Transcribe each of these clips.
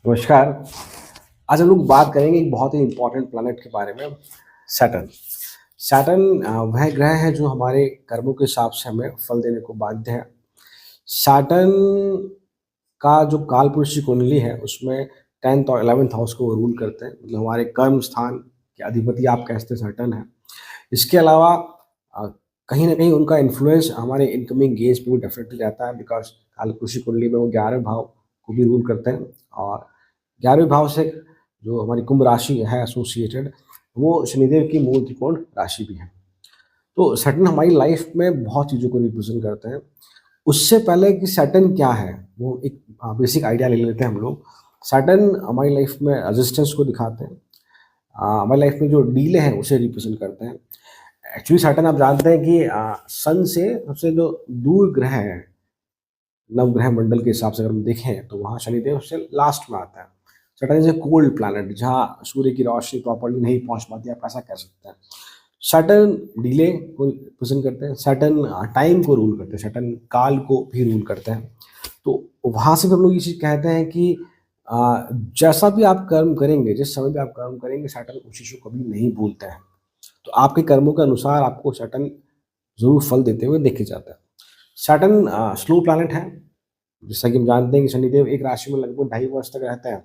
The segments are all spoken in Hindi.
नमस्कार। आज हम लोग बात करेंगे एक बहुत ही इम्पोर्टेंट प्लैनेट के बारे में, सैटर्न। सैटर्न वह ग्रह है जो हमारे कर्मों के हिसाब से हमें फल देने को बाध्य है। सैटर्न का जो कालपुरुष की कुंडली है उसमें 10th और 11th हाउस को वो रूल करते हैं, मतलब हमारे कर्म स्थान के अधिपति आप कह सकते हैं सैटर्न है। इसके अलावा अ, कहीं न कहीं उनका इन्फ्लुएंस हमारे इनकमिंग गेज पे भी डेफिनेटली रहता है, बिकॉज़ कालपुरुष की कुंडली में वो 11वें भाव को भी रूल करते हैं और 11वें भाव से जो हमारी कुंभ राशि है एसोसिएटेड, वो शनिदेव की मूल त्रिकोण राशि भी है। तो सैटर्न हमारी लाइफ में बहुत चीज़ों को रिप्रेजेंट करते हैं। उससे पहले कि सैटर्न क्या है, वो एक बेसिक आइडिया ले लेते हैं हम लोग। सैटर्न हमारी लाइफ में रेजिस्टेंस को दिखाते हैं। हमारी लाइफ में जो डीले हैं उसे रिप्रेजेंट करते हैं। एक्चुअली सैटर्न आप जानते हैं कि सन से सबसे जो दूर ग्रह है नवग्रह मंडल के हिसाब से अगर हम देखें तो वहाँ शनिदेव सबसे लास्ट में आता है। Saturn is a cold planet जहाँ सूर्य की रोशनी प्रॉपर्ली नहीं पहुँच पाती, आप ऐसा कह सकते हैं। सैटर्न डिले को रिप्रेजेंट करते हैं, सैटर्न टाइम को रूल करते हैं, सैटर्न काल को भी रूल करते हैं। तो वहाँ से भी हम लोग ये चीज़ कहते हैं कि जैसा भी आप कर्म करेंगे, जिस समय भी आप कर्म करेंगे, सैटर्न उस चीज़ को कभी नहीं भूलते हैं। तो आपके कर्मों के अनुसार आपको सैटर्न ज़रूर फल देते हुए देखे जाता है। सैटर्न स्लो प्लैनेट है, जैसा कि हम जानते हैं कि शनिदेव एक राशि में लगभग 2.5 वर्ष तक रहते हैं।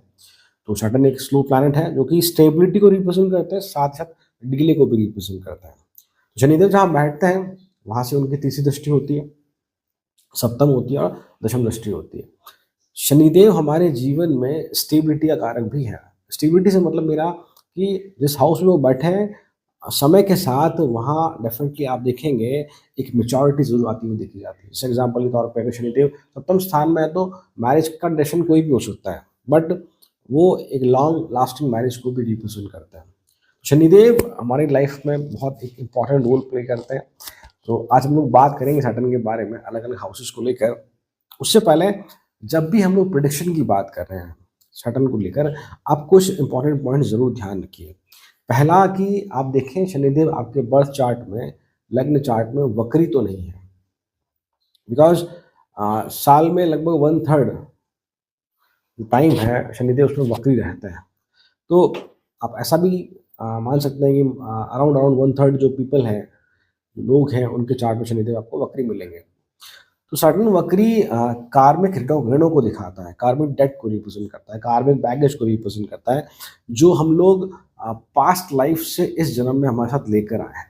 तो सैटर्न एक स्लो प्लैनेट है जो कि स्टेबिलिटी को रिप्रेजेंट करते हैं, साथ-साथ डिले को भी रिप्रेजेंट करता है। तो शनिदेव जहाँ बैठते हैं, वहाँ से उनकी तीसरी दृष्टि होती है, सप्तम होती है और दशम दृष्टि होती है। शनिदेव हमारे जीवन में स्टेबिलिटी का कारक भी है। स्टेबिलिटी से मतलब मेरा कि जिस हाउस में वो बैठे हैं, समय के साथ वहाँ डेफ़िनेटली आप देखेंगे एक मैच्योरिटी ज़रूर आती हुई देखी जाती है। जैसे एग्ज़ाम्पल के तौर पे अगर शनिदेव सप्तम स्थान में है तो मैरिज का डेस्टिनेशन कोई भी हो सकता है, बट वो एक लॉन्ग लास्टिंग मैरिज को भी रिप्रेज़ेंट करता है। शनिदेव हमारी लाइफ में बहुत एक इम्पॉर्टेंट रोल प्ले करते हैं। तो आज हम लोग बात करेंगे सैटर्न के बारे में अलग-अलग हाउसेस को लेकर। उससे पहले जब भी हम लोग प्रेडिक्शन की बात कर रहे हैं सैटर्न को लेकर, आप कुछ इंपॉर्टेंट पॉइंट ज़रूर ध्यान रखिए। पहला कि आप देखें शनिदेव आपके बर्थ चार्ट में, लग्न चार्ट में वक्री तो नहीं है, बिकॉज़ साल में लगभग 1/3 जो टाइम है शनिदेव उसमें वक्री रहते हैं। तो आप ऐसा भी मान सकते हैं कि अराउंड अराउंड 1/3 जो पीपल हैं, लोग हैं, उनके चार्ट में शनिदेव आपको वक्री मिलेंगे। तो सैटर्न वक्री कार्मिक ऋणों को दिखाता है, कार्मिक डेट को रिप्रेजेंट करता है, कार्मिक बैगेज को रिप्रेजेंट करता है, जो हम लोग पास्ट लाइफ से इस जन्म में हमारे साथ लेकर आए हैं।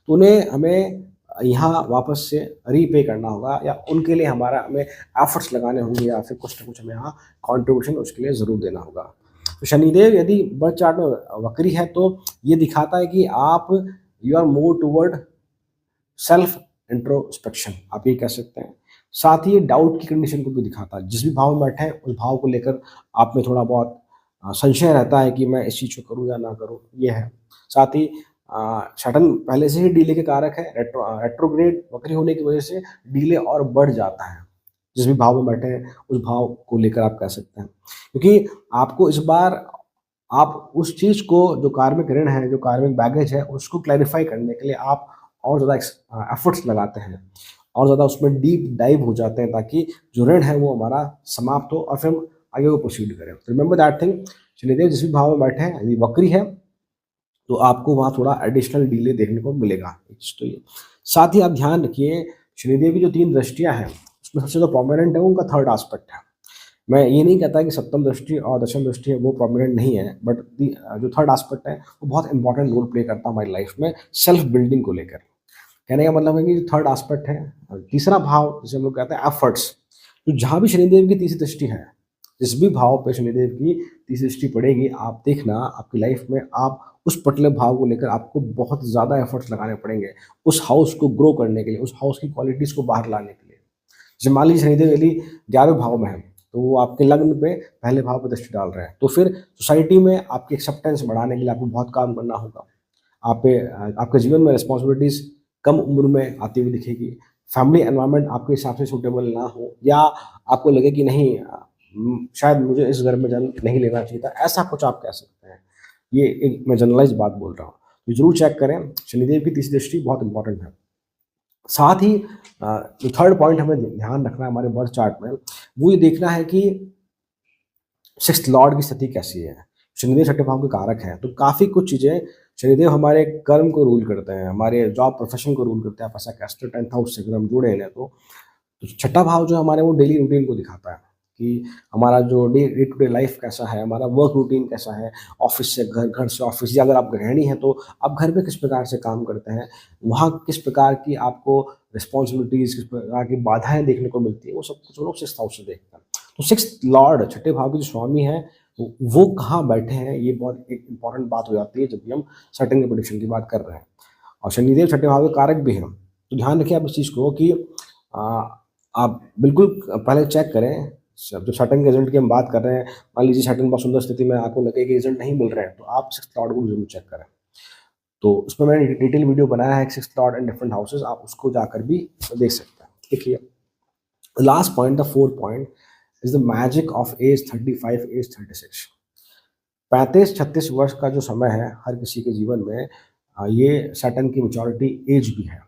तो उन्हें हमें यहाँ वापस से रीपे करना होगा, या उनके लिए हमें एफर्ट्स लगाने होंगे, या फिर कुछ ना कुछ हमें यहाँ कॉन्ट्रीब्यूशन उसके लिए ज़रूर देना होगा। तो शनिदेव यदि बर्थ चार्ट में वक्री है तो ये दिखाता है कि आप you are more toward self introspection, आप ये कह सकते हैं। साथ ही ये डाउट की कंडीशन को भी दिखाता है। जिस भी भाव में बैठे हैं उस भाव को लेकर आप में थोड़ा बहुत संशय रहता है कि मैं इस चीज़ को करूँ या ना करूँ, ये है। साथ ही सैटर्न पहले से ही डीले के कारक है, रेट्रोग्रेड वक्री होने की वजह से डीले और बढ़ जाता है। जिस भी भाव में बैठे हैं उस भाव को लेकर आप कह सकते हैं। क्योंकि आपको इस बार आप उस चीज़ को, जो कार्मिक ऋण है, जो कार्मिक बैगेज है, उसको क्लैरिफ़ाई करने के लिए आप और ज़्यादा एफ़र्ट्स लगाते हैं और ज़्यादा उसमें डीप डाइव हो जाते हैं, ताकि जो ऋण है वो हमारा समाप्त हो और फिर हम आगे को प्रोसीड करें। रिमेंबर दैट थिंग, शनिदेव जिस भी भाव में बैठे हैं, यदि वक्री है तो आपको वहाँ थोड़ा एडिशनल डिले देखने को मिलेगा। एक चीज़ तो ये। साथ ही आप ध्यान रखिए, शनिदेव की जो 3 दृष्टियाँ हैं, उसमें सबसे जो प्रोमिनेंट है वो उनका थर्ड एस्पेक्ट है। मैं ये नहीं कहता कि सप्तम दृष्टि और दशम दृष्टि है वो प्रोमिनेंट नहीं है, बट जो थर्ड एस्पेक्ट है वो बहुत इंपॉर्टेंट रोल प्ले करता है हमारी लाइफ में सेल्फ बिल्डिंग को लेकर। कहने का मतलब है कि जो थर्ड एस्पेक्ट है, तीसरा भाव जिसे हम लोग कहते हैं एफर्ट्स, तो जहाँ भी शनिदेव की तीसरी दृष्टि है, जिस भी भाव पे शनिदेव की तीसरी दृष्टि पड़ेगी, आप देखना आपकी लाइफ में आप उस पर्टिकुलर भाव को लेकर आपको बहुत ज़्यादा एफर्ट्स लगाने पड़ेंगे उस हाउस को ग्रो करने के लिए, उस हाउस की क्वालिटीज़ को बाहर लाने के लिए। जैसे मान लीजिए शनिदेव यदि 11वें भाव में है, तो वो आपके लग्न पे पहले भाव पे दृष्टि डाल रहे हैं, तो फिर सोसाइटी में आपकी एक्सेप्टेंस बढ़ाने के लिए आपको बहुत काम करना होगा। आपके जीवन में रिस्पॉन्सिबिलिटीज़ कम उम्र में आती हुई दिखेगी। फैमिली एनवायरनमेंट आपके हिसाब से सूटेबल ना हो, या आपको लगे कि नहीं शायद मुझे इस घर में जन्म नहीं लेना चाहिए था, ऐसा कुछ आप कह सकते हैं। ये एक मैं जनरलाइज़ बात बोल रहा हूँ। तो ज़रूर चेक करें, शनिदेव की तीसरी दृष्टि बहुत इंपॉर्टेंट है। साथ ही जो थर्ड पॉइंट हमें ध्यान रखना है हमारे बर्थ चार्ट में, वो ये देखना है कि सिक्स्थ लॉर्ड की स्थिति कैसी है, शनिदेव छठे भाव के कारक हैं, तो काफ़ी कुछ चीज़ें शनिदेव हमारे कर्म को रूल करते हैं, हमारे जॉब प्रोफेशन को रूल करते हैं। आप ऐसा कह सकते हो 10th हाउस से अगर हम जुड़े हैं तो छठा भाव जो हमारे वो डेली रूटीन को दिखाता है कि हमारा जो डे टू डे लाइफ कैसा है, हमारा वर्क रूटीन कैसा है, ऑफिस से घर, घर से ऑफिस, या अगर आप गृहिणी हैं तो आप घर पे किस प्रकार से काम करते हैं, वहाँ किस प्रकार की आपको रिस्पॉन्सिबिलिटीज, किस प्रकार की बाधाएं देखने को मिलती है, वो सब कुछ लोग सिक्स्थ हाउस से देखते हैं। तो सिक्स्थ लॉर्ड छठे भाव के जो स्वामी हैं वो कहाँ बैठे हैं, ये बहुत एक इंपॉर्टेंट बात हो जाती है जब भी हम सर्टेन प्रोडिक्शन की बात कर रहे हैं। और शनिदेव छठे भाव के कारक भी हैं, तो ध्यान रखिए आप इस चीज़ को कि आ, आप बिल्कुल पहले चेक करें। जो सर्टेन के रिजल्ट की हम बात कर रहे हैं, मान लीजिए सर्टेन बहुत सुंदर स्थिति में आपको लगे कि रिजल्ट नहीं मिल रहे हैं, तो आप सिक्स्थ लॉर्ड को जरूर चेक करें। तो उसमें मैंने डिटेल वीडियो बनाया है sixth lord and different houses, आप उसको जाकर भी देख सकते हैं। देखिए last point, the fourth point is the magic of age 35 age 36। 35-36 वर्ष का जो समय है हर किसी के जीवन में, ये सैटर्न की मैच्योरिटी एज भी है।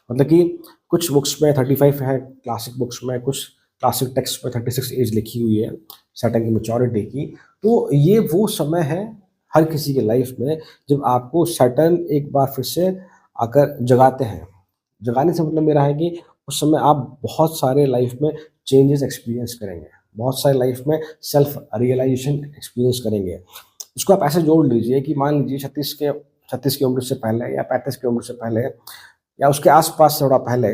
मतलब कि कुछ बुक्स में 35 है, क्लासिक बुक्स में, कुछ क्लासिक टेक्स्ट में 36 एज लिखी हुई है सैटर्न की मैच्योरिटी की। तो ये वो समय है हर किसी के लाइफ में जब आपको सैटर्न एक बार फिर से आकर जगाते हैं। जगाने से मतलब मेरा है कि उस समय आप बहुत सारे लाइफ में चेंजेस एक्सपीरियंस करेंगे, बहुत सारे लाइफ में सेल्फ रियलाइजेशन एक्सपीरियंस करेंगे। इसको आप ऐसे जोड़ लीजिए कि मान लीजिए 36 की उम्र से पहले या 35 की उम्र से पहले या उसके आसपास थोड़ा पहले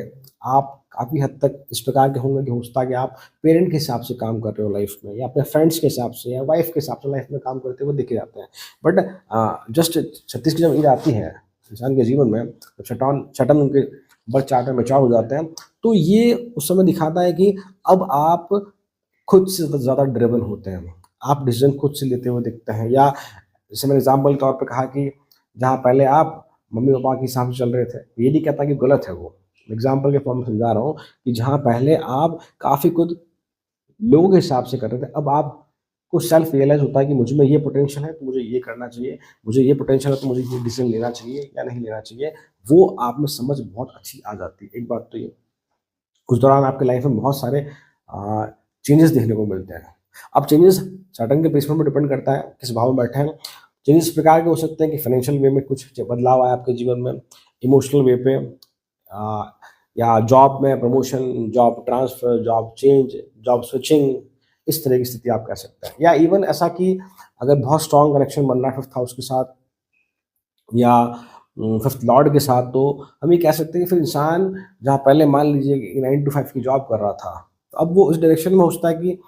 आप काफ़ी हद तक इस प्रकार के होंगे कि हो सकता है कि आप पेरेंट के हिसाब से काम कर रहे हो लाइफ में, या अपने फ्रेंड्स के हिसाब से या वाइफ के हिसाब से लाइफ में काम करते हुए दिखे जाते हैं। बट जस्ट 36 की जब ईद आती है इंसान के जीवन में, जब शटन उनके बर्थ चार्ट में मैच्योर हो जाते हैं, तो ये उस समय दिखाता है कि अब आप खुद से ज़्यादा ड्रिवन होते हैं, आप डिसीजन खुद से लेते हुए दिखते हैं। या जैसे मैंने एग्जाम्पल के तौर पे कहा कि जहाँ पहले आप मम्मी पापा के हिसाब से चल रहे थे, ये नहीं कहता कि गलत है, वो एग्जाम्पल के फॉर्म में समझा रहा हूँ कि जहाँ पहले आप काफ़ी खुद लोगों के हिसाब से कर रहे थे, अब आपको सेल्फ रियलाइज होता है कि मुझ में ये पोटेंशियल है तो मुझे ये करना चाहिए, मुझे ये पोटेंशियल है तो मुझे ये डिसीजन लेना चाहिए या नहीं लेना चाहिए, वो आप में समझ बहुत अच्छी आ जाती है। एक बात तो ये, उस दौरान आपके लाइफ में बहुत सारे चेंजेस देखने को मिलते हैं। अब चेंजेस सैटर्न के प्लेसमेंट पर डिपेंड करता है किस भाव में बैठे हैं। चेंजेस इस प्रकार के हो सकते हैं कि फाइनेंशियल वे में कुछ बदलाव आए आपके जीवन में, इमोशनल वे पे, आ, या जॉब में promotion, job transfer, job change, job switching, इस तरह की स्थिति आप कह सकते हैं। या इवन ऐसा कि अगर बहुत स्ट्रॉन्ग कनेक्शन बन रहा है फिफ्थ हाउस के साथ या फिफ्थ लॉर्ड के साथ, तो हम ये कह सकते हैं कि फिर इंसान जहाँ पहले मान लीजिए कि 9 to 5 की जॉब कर रहा था, तो अब वो इस डायरेक्शन में सोचता है कि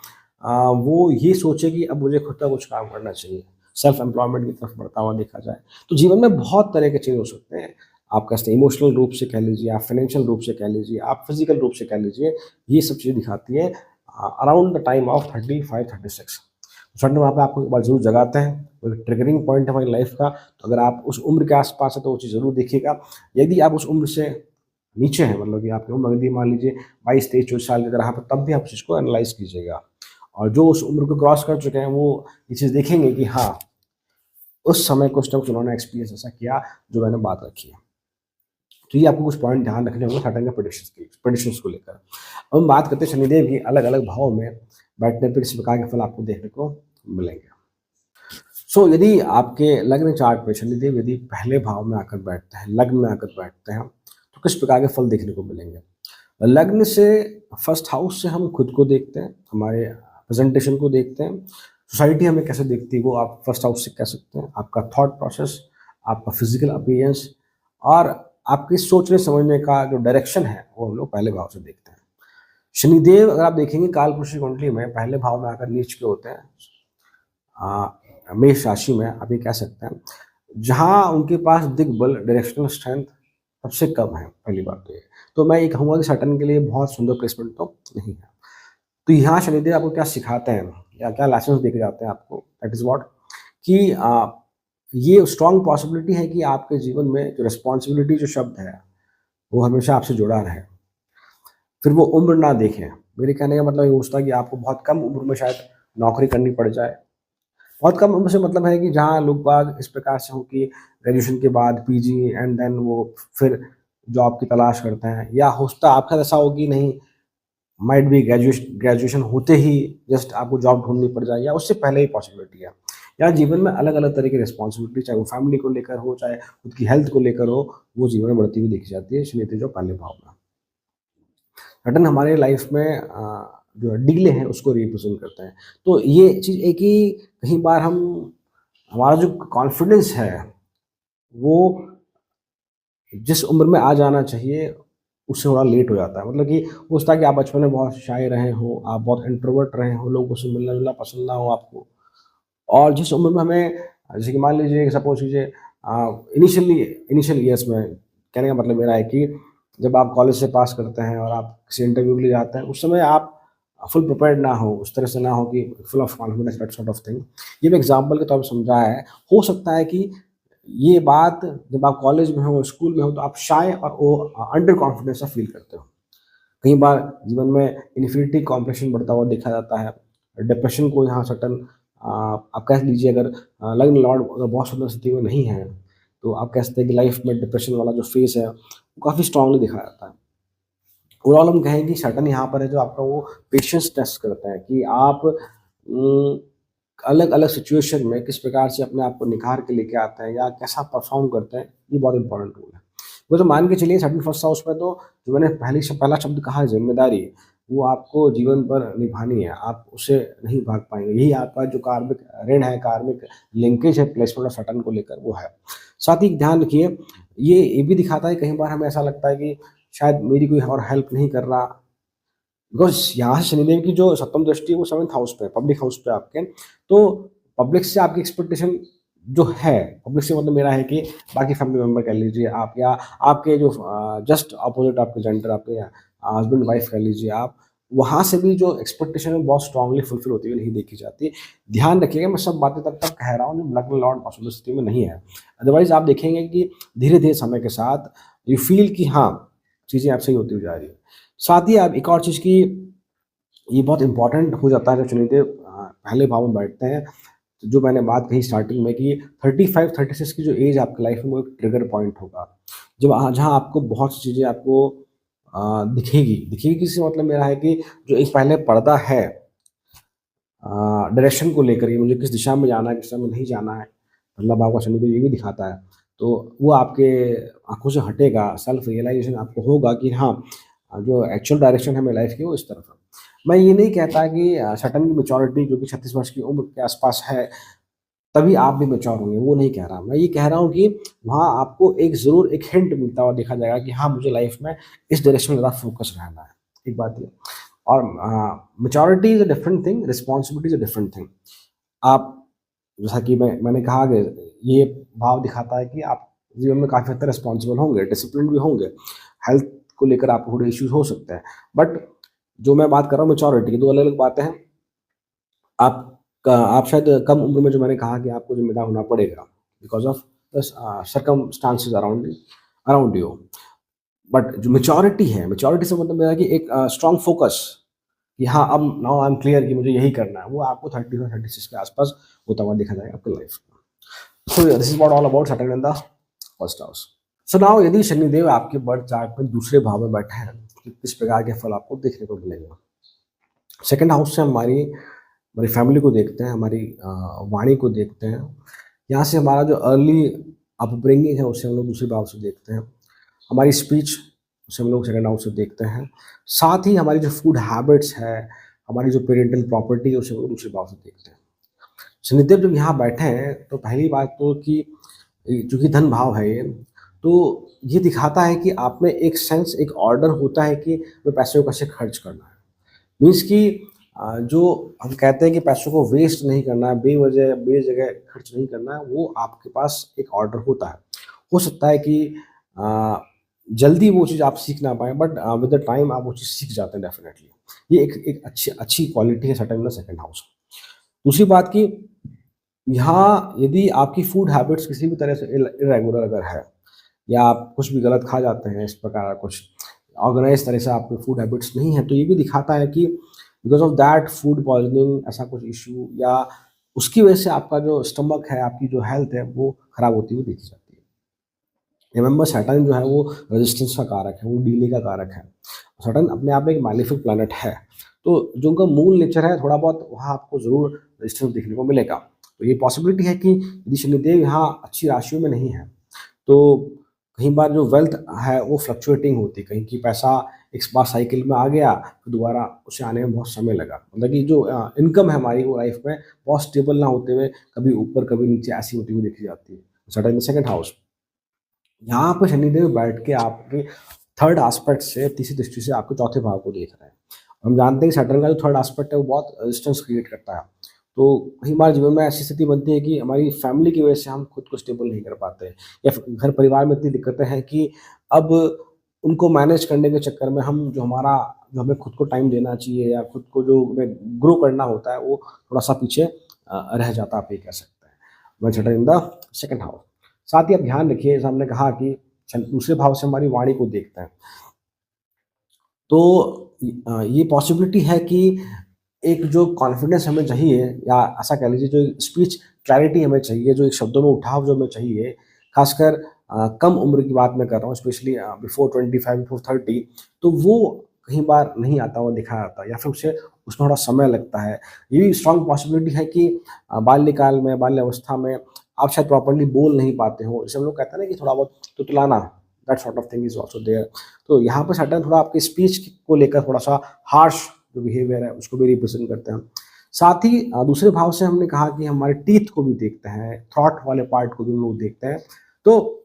वो ये सोचे कि अब मुझे खुद का कुछ काम करना चाहिए, सेल्फ एम्प्लॉयमेंट की तरफ बढ़ता हुआ देखा जाए। तो जीवन में बहुत तरह के चेंज हो सकते हैं। आप कह सकते हैं इमोशनल रूप से कह लीजिए, आप फाइनेंशियल रूप से कह लीजिए, आप फिजिकल रूप से कह लीजिए, ये सब चीज़ें दिखाती है around the time of 35-36। Sudden वहाँ पे आपको एक बार ज़रूर जगाते हैं, वो एक ट्रिगरिंग पॉइंट है हमारी लाइफ का। तो अगर आप उस उम्र के आसपास है तो वो चीज़ ज़रूर देखिएगा। यदि आप उस उम्र से नीचे हैं, मतलब कि आपकी उम्र यदि मान लीजिए 22-23-24 साल की अगर आप, तब भी आप उस चीज़ को एनालाइज कीजिएगा। और जो उस उम्र को क्रॉस कर चुके हैं वो ये चीज़ देखेंगे कि हाँ, उस समय कुछ ना कुछ उन्होंने एक्सपीरियंस ऐसा किया जो मैंने बात रखी है। तो ये आपको कुछ पॉइंट ध्यान रखने होंगे सैटर्न के प्रेडिक्शंस को लेकर। अब हम बात करते हैं शनिदेव की अलग अलग भाव में बैठने पर किस प्रकार के फल आपको देखने को मिलेंगे। सो यदि आपके लग्न चार्ट पे शनिदेव यदि पहले भाव में आकर बैठते हैं, लग्न में आकर बैठते हैं, तो किस प्रकार के फल देखने को मिलेंगे। लग्न से फर्स्ट हाउस से हम खुद को देखते हैं, हमारे प्रेजेंटेशन को देखते हैं, सोसाइटी हमें कैसे देखती है वो आप फर्स्ट हाउस से कह सकते हैं। आपका थॉट प्रोसेस, आपका फिजिकल अपीयरेंस और आपकी सोचने समझने का जो डायरेक्शन है वो हम लोग पहले भाव से देखते हैं। शनिदेव अगर आप देखेंगे कालपुरुष कुंडली में पहले भाव में आकर नीच के होते हैं, मेष राशि में आप ये कह सकते हैं, जहाँ उनके पास दिग्बल डायरेक्शनल स्ट्रेंथ सबसे कम है। पहली बात तो ये, तो मैं ये कहूँगा कि सैटर्न के लिए बहुत सुंदर प्लेसमेंट तो नहीं है। तो यहाँ शनिदेव आपको क्या सिखाते हैं या क्या लेसन्स देके जाते हैं आपको, दैट इज़ व्हाट कि ये स्ट्रॉन्ग पॉसिबिलिटी है कि आपके जीवन में जो रिस्पॉन्सिबिलिटी जो शब्द है वो हमेशा आपसे जुड़ा रहे। फिर वो उम्र ना देखें। मेरे कहने का मतलब ये होता है कि आपको बहुत कम उम्र में शायद नौकरी करनी पड़ जाए। बहुत कम उम्र से मतलब है कि जहाँ लोग बाग इस प्रकार से हो कि ग्रेजुएशन के बाद पीजी एंड देन वो फिर जॉब की तलाश करते हैं, या होता आपका ऐसा हो कि नहीं, माइट बी ग्रेजुएशन होते ही जस्ट आपको जॉब ढूँढनी पड़ जाए, या उससे पहले ही पॉसिबिलिटी है। या जीवन में अलग-अलग तरह की रिस्पॉन्सिबिलिटी, चाहे वो फैमिली को लेकर हो, चाहे खुद की हेल्थ को लेकर हो, वो जीवन में बढ़ती हुई देखी जाती है शनि तेज और काले भाव में। सैटर्न हमारे लाइफ में जो डीले हैं उसको रिप्रेजेंट करते हैं। तो ये चीज़ एक ही, कई बार हम, हमारा जो कॉन्फिडेंस है वो जिस उम्र में आ जाना चाहिए उससे थोड़ा लेट हो जाता है। मतलब कि हो सकता है कि आप बचपन में बहुत शाय रहे हो, आप बहुत इंट्रोवर्ट रहे हो, लोगों से मिलना-जुलना पसंद ना हो आपको। और जिस उम्र में हमें, जैसे कि मान लीजिए, सपोज़ कीजिए इनिशियली इनिशियल ईयर्स में, कहने का मतलब मेरा है कि जब आप कॉलेज से पास करते हैं और आप किसी इंटरव्यू के लिए जाते हैं, उस समय आप फुल प्रिपेयर्ड ना हो, उस तरह से ना हो कि full of confidence, that sort of thing. ये मैं एग्ज़ाम्पल के तौर पे समझाया है। हो सकता है कि ये बात जब आप कॉलेज में हो, स्कूल में हो, तो आप शाय और वो अंडर कॉन्फिडेंस सा फ़ील करते हो। कई बार जीवन में इन्फिनिटी कॉम्प्लेक्शन बढ़ता हुआ देखा जाता है। डिप्रेशन को यहाँ सर्टेन आप कह लीजिए, अगर लग्न लॉर्ड अगर बहुत सुंदर स्थिति में नहीं है, तो आप कह सकते हैं कि लाइफ में डिप्रेशन वाला जो फेज़ है, वो काफ़ी स्ट्रांगली दिखाया जाता है। ओवरऑल हम कहें कि सर्टेन यहाँ पर है जो आपका वो पेशेंस टेस्ट करता है कि आप अलग-अलग सिचुएशन में किस प्रकार से अपने आप को निखार के लेके आते हैं या कैसा परफ़ॉर्म करते हैं, ये बहुत इम्पोर्टेंट रोल है। वो तो मान के चलिए सर्टेन फर्स्ट हाउस में, तो जो मैंने पहला शब्द कहा है ज़िम्मेदारी, वो आपको जीवन पर निभानी है, आप उससे नहीं भाग पाएँगे। यही आपका जो कार्मिक ऋण है, कार्मिक लिंकेज है प्लेसमेंट और सर्टेन को लेकर, वो है। साथ ही ध्यान रखिए, ये भी दिखाता है, कई बार हमें ऐसा लगता है कि शायद मेरी कोई और हेल्प नहीं कर रहा, बिकॉज़ यहाँ से शनिदेव की जो सप्तम दृष्टि है वो 7th हाउस पे है, पब्लिक हाउस पे है आपके। तो पब्लिक से आपकी एक्सपेक्टेशन जो है, पब्लिक से मतलब मेरा है कि बाकी फैमिली मेंबर कह लीजिए आप, या आपके जो जस्ट अपोज़िट आपके जेंडर, आपके हस्बैंड वाइफ कह लीजिए आप, वहाँ से भी जो एक्सपेक्टेशन है बहुत स्ट्रांगली फुलफिल होती हुई नहीं देखी जाती। ध्यान रखिएगा, मैं सब बातें तब तक कह रहा हूँ जब लग्न लॉर्ड पॉसिबल स्थिति में नहीं है। अदरवाइज़ आप देखेंगे कि धीरे-धीरे समय के साथ यू फ़ील कि हाँ, चीज़ें अब सही होती हुई जा रही है। साथ ही आप एक और चीज़ की, ये बहुत इम्पोर्टेंट हो जाता है जब शनिदेव पहले भाव में बैठते हैं, तो जो मैंने बात कही स्टार्टिंग में कि 35-36 की जो एज आपकी लाइफ में, वो एक ट्रिगर पॉइंट होगा। जब जहाँ आपको बहुत सी चीज़ें आपको दिखेगी से मतलब मेरा है कि जो एक पहले पर्दा है डायरेक्शन को लेकर के, मुझे किस दिशा में जाना है, किस दिशा में नहीं जाना है, मतलब आपका शनिदेव ये भी दिखाता है। तो वो आपके आँखों से हटेगा, सेल्फ रियलाइज़ेशन आपको होगा कि हाँ, जो एक्चुअल डायरेक्शन है मेरी लाइफ़ की वो इस तरफ है। मैं ये नहीं कहता कि सडन की मैच्योरिटी जो कि 36 वर्ष की उम्र के आस-पास है, तभी आप भी मैच्योर होंगे, वो नहीं कह रहा। मैं ये कह रहा हूँ कि वहाँ आपको एक ज़रूर एक हिंट मिलता हुआ देखा जाएगा कि हाँ, मुझे लाइफ़ में इस डायरेक्शन में ज़्यादा फ़ोकस रहना है। एक बात ये। और maturity is a different thing, responsibility is a different thing. आप, जैसा कि मैंने कहा कि ये भाव दिखाता है कि आप जीवन में काफ़ी हद तक रिस्पॉन्सिबल होंगे, डिसिप्लिन्ड भी होंगे, हेल्थ को लेकर आपको थोड़े इश्यूज़ हो सकते हैं। बट जो मैं बात कर रहा हूँ मैच्योरिटी की, 2 अलग-अलग बातें हैं। आप शायद कम उम्र में, जो मैंने कहा कि आपको ज़िम्मेदार होना पड़ेगा because of the circumstances around you. But जो मैच्योरिटी है, मैच्योरिटी से मतलब मेरा है कि एक स्ट्रॉन्ग फोकस कि हाँ, अब नाउ आई एम क्लियर कि मुझे यही करना है, वो आपको 35 के आस-पास होता हुआ देखा जाएगा आपकी लाइफ में। सो this is what all about Saturn in the first house. So now यदि शनिदेव आपके बर्थ चार्ट में दूसरे भाव में बैठे हैं, तो किस प्रकार के फल आपको देखने को मिलेगा? सेकंड हाउस से हमारी हमारी फैमिली को देखते हैं, हमारी वाणी को देखते हैं। यहाँ से हमारा जो अर्ली अपब्रिंगिंग है, उसे हम लोग दूसरे भाव से देखते हैं। हमारी स्पीच, उसे हम लोग सेकंड हाउस से देखते हैं। साथ ही हमारी जो फूड हैबिट्स है, हमारी जो पेरेंटल प्रॉपर्टी है, उसे हम लोग दूसरे भाव से देखते हैं। शनिदेव जब यहाँ बैठे हैं, तो पहली बात तो कि चूँकि धन भाव है ये, तो ये दिखाता है कि आप में एक सेंस, एक ऑर्डर होता है कि हमें पैसे को कैसे खर्च करना है। मीन्स कि जो हम कहते हैं कि पैसों को वेस्ट नहीं करना है, बेजगह खर्च नहीं करना है, वो आपके पास एक ऑर्डर होता है। हो सकता है कि अ, जल्दी वो चीज़ आप सीख ना पाएँ, बट विद द टाइम आप वो चीज़ सीख जाते हैं डेफ़िनेटली। ये एक एक अच्छी अच्छी क्वालिटी है certain in the second house. दूसरी बात कि यहाँ यदि आपकी फूड हैबिट्स किसी भी तरह से इर्रेगुलर अगर है, या आप कुछ भी गलत खा जाते हैं, इस प्रकार कुछ ऑर्गेनाइज़ तरह से आपके फूड हैबिट्स नहीं है, तो ये भी दिखाता है कि because of that food poisoning, ऐसा कुछ इश्यू, या उसकी वजह से आपका जो स्टमक है, आपकी जो हेल्थ है, वो खराब होती हुई देखी जाती है। रिमेंबर सैटर्न जो है वो रेजिस्टेंस का कारक है, वो डीले का कारक है। सैटर्न अपने आप में एक मैलेफिक प्लैनेट है, तो जो उनका मूल नेचर है थोड़ा बहुत वहाँ आपको ज़रूर रेजिस्टेंस देखने को मिलेगा। तो ये पॉसिबिलिटी है कि यदि शनिदेव यहाँ अच्छी राशियों में नहीं है, तो कई बार जो वेल्थ है वो फ्लक्चुएटिंग होती है, कहीं कि पैसा एक बार साइकिल में आ गया, फिर दोबारा उसे आने में बहुत समय लगा। मतलब कि जो इनकम है हमारी वो लाइफ में बहुत स्टेबल ना होते हुए कभी ऊपर कभी नीचे ऐसी होती हुई देखी जाती है। Saturn in the second house, यहाँ पर शनिदेव बैठ के आपके थर्ड एस्पेक्ट से, तीसरी दृष्टि से आपके चौथे भाव को देख रहे हैं। हम जानते हैं कि सैटर्न का जो थर्ड एस्पेक्ट है वो बहुत रेजिस्टेंस क्रिएट करता है। तो कई बार जीवन में ऐसी स्थिति बनती है कि हमारी फैमिली की वजह से हम खुद को स्टेबल नहीं कर पाते, या फिर घर परिवार में इतनी दिक्कतें हैं कि अब उनको मैनेज करने के चक्कर में हम जो हमें खुद को टाइम देना चाहिए या खुद को जो हमें ग्रो करना होता है वो थोड़ा सा पीछे रह जाता है, आप ये कह सकते हैं। वह Saturn in the second house. साथ ही आप ध्यान रखिए, जैसे हमने कहा कि दूसरे भाव से हमारी वाणी को देखते हैं, तो ये पॉसिबिलिटी है कि एक जो कॉन्फिडेंस हमें चाहिए, या ऐसा कह लीजिए जो स्पीच क्लैरिटी हमें चाहिए, जो एक शब्दों में उठाव जो हमें चाहिए, खासकर कम उम्र की बात मैं कर रहा हूँ, स्पेशली बिफोर 25 बिफोर 30, तो वो कई बार नहीं आता हुआ दिखा जाता, या फिर उसे उसमें थोड़ा समय लगता है। ये भी स्ट्रांग पॉसिबिलिटी है कि बाल्यकाल में, बाल्यावस्था में आप शायद प्रॉपर्ली बोल नहीं पाते हो, जैसे हम लोग कहते हैं ना कि थोड़ा बहुत तुतलाना, that sort of thing is also there. तो यहाँ पर सैटर्न थोड़ा आपके स्पीच को लेकर थोड़ा सा हार्श जो बिहेवियर है उसको भी रिप्रेजेंट करते हैं। साथ ही दूसरे भाव से हमने कहा कि हमारे टीथ को भी देखते हैं, थॉट वाले पार्ट को भी हम लोग देखते हैं। तो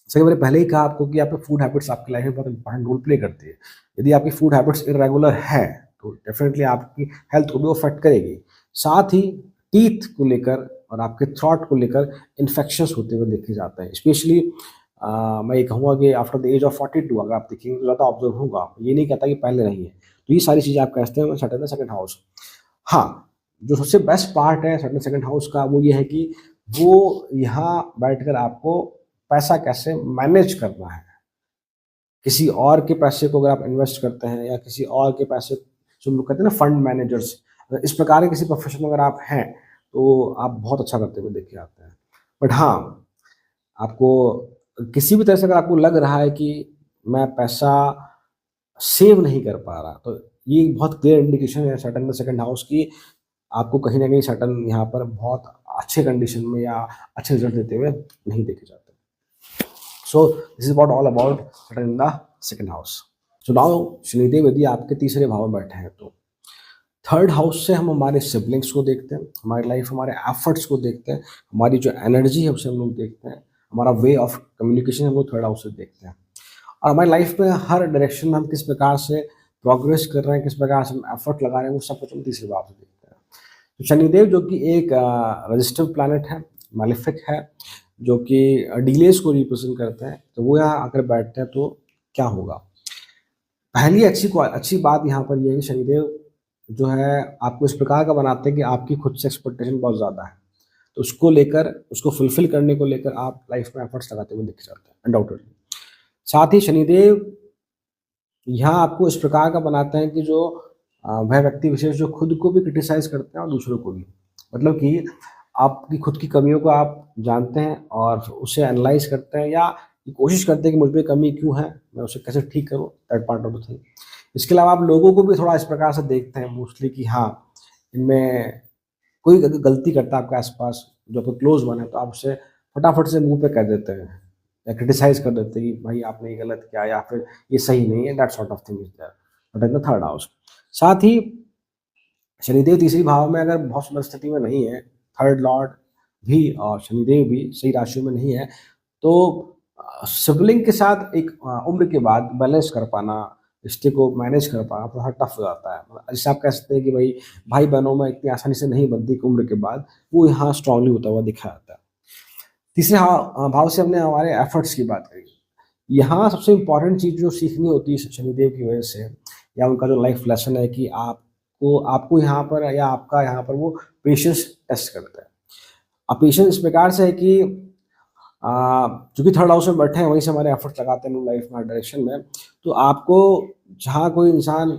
जैसे कि मैंने पहले ही कहा आपको कि आपके फूड हैबिट्स आपकी लाइफ में बहुत इंपॉर्टेंट रोल प्ले करती है। यदि आपकी फूड हैबिट्स इरेगुलर है तो डेफिनेटली आपकी हेल्थ को भी अफेक्ट करेगी। साथ ही टीथ को लेकर और आपके थ्रॉट को लेकर इन्फेक्शंस होते हुए देखे जाते हैं, स्पेशली मैं ये कहूँगा कि आफ्टर द एज ऑफ 42 अगर आप देखेंगे तो ज़्यादा ऑब्जर्व होगा। ये नहीं कहता कि पहले नहीं है। तो ये सारी चीज़ें आप कहते हैं सैटर्न सेकंड हाउस। हाँ, जो सबसे बेस्ट पार्ट है सैटर्न सेकंड हाउस का वो ये है कि वो यहाँ बैठकर आपको पैसा कैसे मैनेज करना है। किसी और के पैसे को अगर आप इन्वेस्ट करते हैं, या किसी और के पैसे, जो लोग कहते हैं ना फंड मैनेजर्स, अगर इस प्रकार के किसी प्रोफेशन में अगर आप हैं तो आप बहुत अच्छा करते हुए देखे जाते हैं। बट हाँ, आपको किसी भी तरह से अगर आपको लग रहा है कि मैं पैसा सेव नहीं कर पा रहा, तो ये बहुत क्लियर इंडिकेशन है सैटर्न का सेकंड हाउस की, आपको कहीं न कहीं सैटर्न यहाँ पर बहुत अच्छे कंडीशन में या अच्छे रिज़ल्ट देते हुए नहीं देखे जाते। सो this is what all about Saturn in the second house. So now Shanidev यदि आपके तीसरे भाव में बैठे हैं, तो थर्ड हाउस से हम हमारे सिबलिंग्स को देखते हैं, हमारी लाइफ, हमारे एफर्ट्स को देखते हैं, हमारी जो एनर्जी है उसे हम लोग देखते हैं, हमारा वे ऑफ कम्युनिकेशन हम लोग थर्ड हाउस से देखते हैं, और हमारी लाइफ में हर डायरेक्शन में हम किस प्रकार से प्रोग्रेस कर रहे हैं, किस प्रकार से हम एफर्ट लगा रहे हैं, वो सब कुछ हम तीसरे भाव से देखते हैं। तो शनिदेव जो कि एक रजिस्टिव प्लैनेट है, मैलेफिक है, जो कि डिलेस को रिप्रेजेंट करते हैं, तो वो यहाँ आकर बैठते हैं तो क्या होगा। पहली अच्छी बात यहाँ पर ये है कि शनिदेव जो है आपको इस प्रकार का बनाते हैं कि आपकी खुद से एक्सपेक्टेशन बहुत ज़्यादा है, तो उसको लेकर, उसको फुलफिल करने को लेकर आप लाइफ में एफर्ट्स लगाते हुए दिख जाते हैं अनडाउटेडली। साथ ही शनिदेव यहाँ आपको इस प्रकार का बनाते हैं कि जो वह व्यक्ति विशेष जो खुद को भी क्रिटिसाइज करते हैं और दूसरों को भी, मतलब कि आपकी खुद की कमियों को आप जानते हैं और उसे एनालाइज करते हैं, या ये कोशिश करते हैं कि मुझ में कमी क्यों है, मैं उसे कैसे ठीक करूँ, that part of the thing. इसके अलावा आप लोगों को भी थोड़ा इस प्रकार से देखते हैं मोस्टली कि हाँ, इनमें कोई गलती करता है आपके आस-पास, जो आपको क्लोज़ वन है, तो आप उसे फटाफट से मुँह पे कह देते हैं, या क्रिटिसाइज़ कर देते हैं कि भाई आपने ये गलत किया, या फिर ये सही नहीं है, that sort of thing is there, but in the third house. साथ ही शनिदेव तीसरी भाव में अगर बहुत सुंदर स्थिति में नहीं है, थर्ड लॉर्ड भी और शनिदेव भी सही राशि में नहीं है, तो सिबलिंग के साथ एक उम्र के बाद बैलेंस कर पाना, रिश्ते को मैनेज कर पाना थोड़ा टफ हो जाता है। मतलब जैसे आप कह सकते हैं कि भाई भाई-बहनों में इतनी आसानी से नहीं बनती एक उम्र के बाद, वो यहाँ स्ट्रांगली होता हुआ दिखा जाता है। तीसरे भाव से हमने हमारे एफर्ट्स की बात करी। यहाँ सबसे इम्पोर्टेंट चीज़ जो सीखनी होती है शनिदेव की वजह से, या उनका जो लाइफ लेसन है, कि आपको आपको यहाँ पर, या आपका यहाँ पर वो पेशेंस टेस्ट करता है। अब पेशेंस इस प्रकार से है कि चूँकि थर्ड हाउस में बैठे हैं, वहीं से हमारे एफर्ट्स लगाते हैं लाइफ में हर डायरेक्शन में, तो आपको जहाँ कोई इंसान